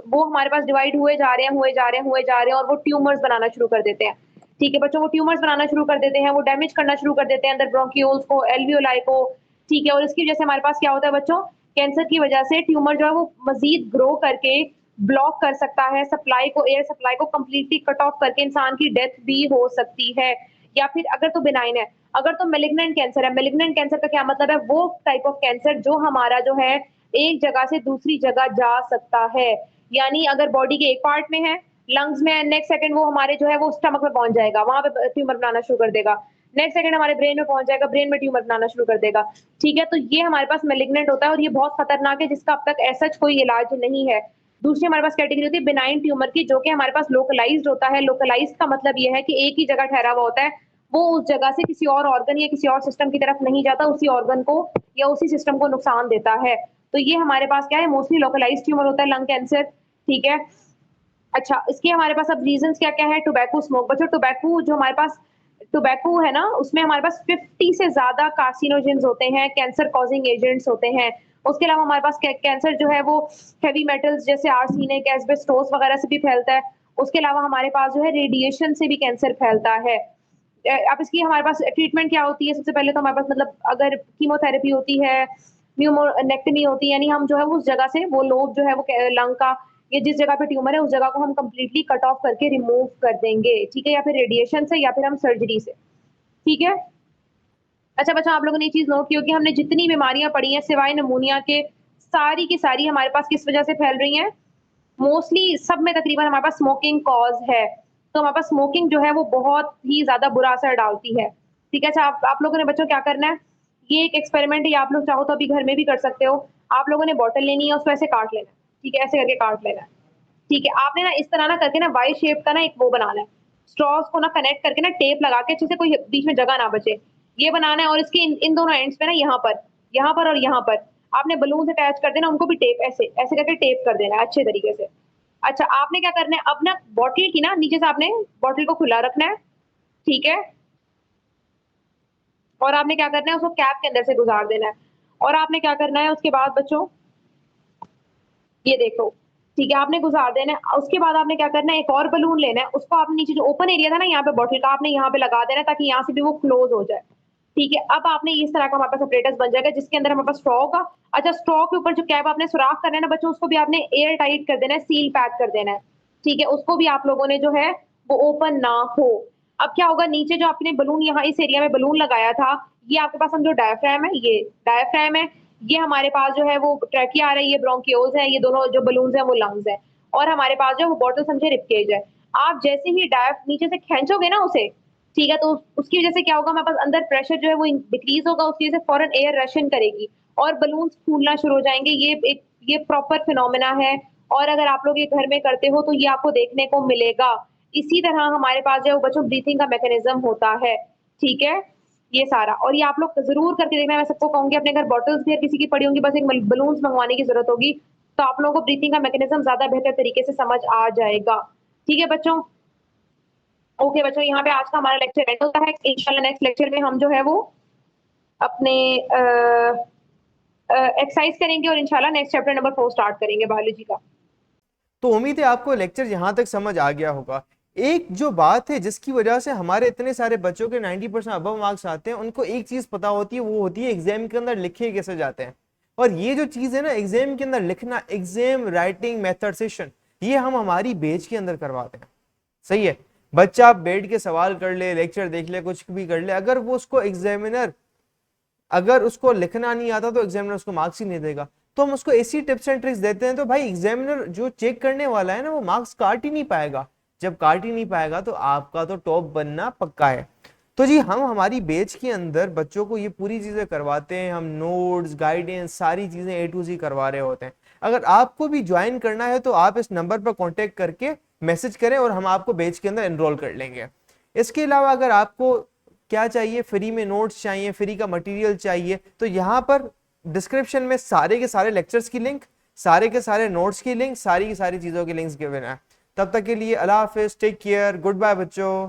वो हमारे पास डिवाइड हुए जा रहे हैं और वो ट्यूमर्स बनाना शुरू कर देते हैं। ठीक है बच्चों, वो ट्यूमर्स बनाना शुरू कर देते हैं, वो डैमेज करना शुरू कर देते हैं अंदर ब्रोंकियोल्स को, एल्वियोलाई को। ठीक है, और इसकी वजह से हमारे पास क्या होता है बच्चों, कैंसर की वजह से ट्यूमर जो है वो मजीद ग्रो करके ब्लॉक कर सकता है सप्लाई को, एयर सप्लाई को कंप्लीटली कट ऑफ करके इंसान की डेथ भी हो सकती है। या फिर अगर तो बिनाइन है, अगर तो मेलिग्नेंट कैंसर है। मेलिग्नेंट कैंसर का क्या मतलब है, वो टाइप ऑफ कैंसर जो हमारा जो है एक जगह से दूसरी जगह जा सकता है। यानी अगर बॉडी के एक पार्ट में है, लंग्स में है, नेक्स्ट सेकंड वो हमारे जो है वो स्टमक में पहुंच जाएगा, वहां पे ट्यूमर बनाना शुरू कर देगा। नेक्स्ट सेकंड हमारे ब्रेन में पहुंच जाएगा, ब्रेन में ट्यूमर बनाना शुरू कर देगा। ठीक है, तो ये हमारे पास मेलिग्नेंट होता है और ये बहुत खतरनाक है, जिसका अब तक ऐसा कोई इलाज नहीं है। दूसरी हमारे पास कैटेगरी होती है बिनाइन ट्यूमर की, जो कि हमारे पास लोकलाइज्ड होता है। लोकलाइज्ड का मतलब ये है कि एक ही जगह ठहरा हुआ होता है, वो उस जगह से किसी और ऑर्गन या किसी और सिस्टम की तरफ नहीं जाता, उसी ऑर्गन को या उसी सिस्टम को नुकसान देता है। तो ये हमारे पास क्या है, मोस्टली लोकलाइज्ड ट्यूमर होता है लंग कैंसर। ठीक है, अच्छा इसके हमारे पास अब रीजंस क्या क्या है। टोबैको स्मोक, बच्चों टोबैको जो हमारे पास टोबैको है ना, उसमें हमारे पास 50 से ज्यादा कार्सिनोजेंस होते हैं, कैंसर कॉजिंग एजेंट्स होते हैं। उसके अलावा हमारे पास कैंसर जो है वो हैवी मेटल्स जैसे आर्सेनिक, एस्बेस्टोस वगैरह से भी फैलता है। उसके अलावा हमारे पास जो है रेडिएशन से भी कैंसर फैलता है। अब इसकी हमारे पास ट्रीटमेंट क्या होती है, सबसे पहले तो हमारे पास मतलब अगर कीमोथेरेपी होती है, न्यूमोनेक्टमी होती है, यानी हम जो है उस जगह से वो लोब जो है वो लंग का या जिस जगह पे ट्यूमर है उस जगह को हम कंप्लीटली कट ऑफ करके रिमूव कर देंगे। ठीक है, या फिर रेडिएशन से या फिर हम सर्जरी से। ठीक है, अच्छा बच्चा आप लोगों ने ये चीज नोट की होगी, हमने जितनी बीमारियां पढ़ी हैं सिवाय नमूनिया के, सारी की सारी हमारे पास किस वजह से फैल रही हैं, मोस्टली सब में तकरीबन हमारे पास स्मोकिंग कॉज है। तो हमारे पास स्मोकिंग जो है वो बहुत ही ज्यादा बुरा असर डालती है। ठीक है, अच्छा आप लोगों ने बच्चों क्या करना है, ये एक एक्सपेरिमेंट है, आप लोग चाहो तो अभी घर में भी कर सकते हो। आप लोगों ने बॉटल लेनी है, उसको ऐसे काट लेना है, ठीक है, ऐसे करके काट लेना है। ठीक है, आपने ना इस तरह ना करके ना वाई शेप का ना एक वो बनाना है, स्ट्रॉस को ना कनेक्ट करके ना टेप लगा के अच्छे से, कोई बीच में जगह ना बचे, ये बनाना है। और इसके इन दोनों एंड्स पे ना यहाँ पर और यहाँ पर आपने बलून अटैच कर देना, उनको भी टेप ऐसे ऐसे करके टेप कर देना है अच्छे तरीके से। अच्छा, आपने क्या करना है, अब ना बॉटल की ना नीचे से आपने बॉटल को खुला रखना है, ठीक है, और आपने क्या करना है, उसको कैप के अंदर से गुजार देना है। और आपने क्या करना है उसके बाद बच्चों, ये देखो, ठीक है, आपने गुजार देना है। उसके बाद आपने क्या करना है, एक और बलून लेना है, उसको आपने नीचे जो ओपन एरिया था ना यहाँ पे बॉटल का, आपने यहाँ पे लगा देना है ताकि यहाँ से भी वो क्लोज हो जाए। ठीक है, अब आपने इस तरह का हमारे पास अपरेटस बन जाएगा जिसके अंदर हमारे पास स्ट्रॉ होगा। अच्छा, स्ट्रॉ के ऊपर जो कैप आपने सुराख करना है ना बच्चों, उसको भी आपने एयर टाइट कर देना है, सील पैक कर देना है। ठीक है, उसको भी आप लोगों ने जो है वो ओपन ना हो। अब क्या होगा, नीचे जो आपने बलून यहाँ इस एरिया में बलून लगाया था, ये आपके पास हम जो डायफ्राम है, ये डायफ्राम है, ये हमारे पास जो है वो ट्रैकिया आ रही है, ये ब्रोंकियोल्स है, ये दोनों जो बलून्स है वो लंग्स है, और हमारे पास जो है वो बॉटल समझे रिपकेज है। आप जैसे ही डायफ नीचे से खींचोगे ना उसे, ठीक है, तो उसकी वजह से क्या होगा, हमारे पास अंदर प्रेशर जो है वो डिक्रीज होगा, उसकी वजह से फौरन एयर रशन करेगी और बलून्स फूलना शुरू हो जाएंगे। ये प्रॉपर फिनोमेना है, और अगर आप लोग ये घर में करते हो तो ये आपको देखने को मिलेगा। इसी तरह हमारे पास जो है वो बच्चों ब्रीथिंग का मैकेनिज्म होता है, ठीक है, ये सारा। और ये आप लोग जरूर करके देखना, मैं सबको कहूंगी अपने घर बॉटल्स भी किसी की पड़ी होंगी, बस एक बलून्स मंगवाने की जरूरत होगी, तो आप लोगों को ब्रीथिंग का मैकेनिज्म ज्यादा बेहतर तरीके से समझ आ जाएगा। ठीक है बच्चों, ओके बच्चों, यहाँ पे आज का हमारा लेक्चर एंड होता है। इंशाल्लाह नेक्स्ट लेक्चर में हम जो है वो अपने एक्सरसाइज करेंगे और इंशाल्लाह नेक्स्ट चैप्टर नंबर 4 स्टार्ट करेंगे बायोलॉजी का। तो उम्मीद है आपको लेक्चर यहाँ तक समझ आ गया होगा। एक जो बात है जिसकी वजह से हमारे इतने सारे बच्चों के 90% अबव मार्क्स आते हैं, उनको एक चीज पता होती है, वो होती है एग्जाम के अंदर लिखे कैसे जाते हैं। और ये जो चीज है ना, एग्जाम के अंदर लिखना, एग्जाम राइटिंग मेथड सेशन, ये हम हमारी बैच के अंदर करवाते हैं। सही है, बच्चा बैठ के सवाल कर ले, लेक्चर देख ले, कुछ भी कर ले, अगर वो उसको एग्जामिनर, अगर उसको लिखना नहीं आता तो एग्जामिनर उसको मार्क्स ही नहीं देगा। तो हम उसको ऐसी टिप्स एंड ट्रिक्स देते हैं, तो भाई एग्जामिनर जो चेक करने वाला है ना, वो मार्क्स काट ही नहीं पाएगा। जब काट ही नहीं पाएगा तो आपका तो टॉप बनना पक्का है। तो जी हम हमारी बैच के अंदर बच्चों को ये पूरी चीजें करवाते हैं, हम नोट्स, गाइडेंस, सारी चीजें A to Z करवा रहे होते हैं। अगर आपको भी ज्वाइन करना है तो आप इस नंबर पर कॉन्टेक्ट करके मैसेज करें और हम आपको बैच के अंदर एनरोल कर लेंगे। इसके अलावा अगर आपको क्या चाहिए, फ्री में नोट्स चाहिए, फ्री का मटेरियल चाहिए, तो यहाँ पर डिस्क्रिप्शन में सारे के सारे लेक्चर्स की लिंक, सारे के सारे नोट्स की लिंक, सारी की सारी चीजों की लिंक्स गिवन है। तब तक के लिए अल्लाह हाफिज, टेक केयर, गुड बाय बच्चों।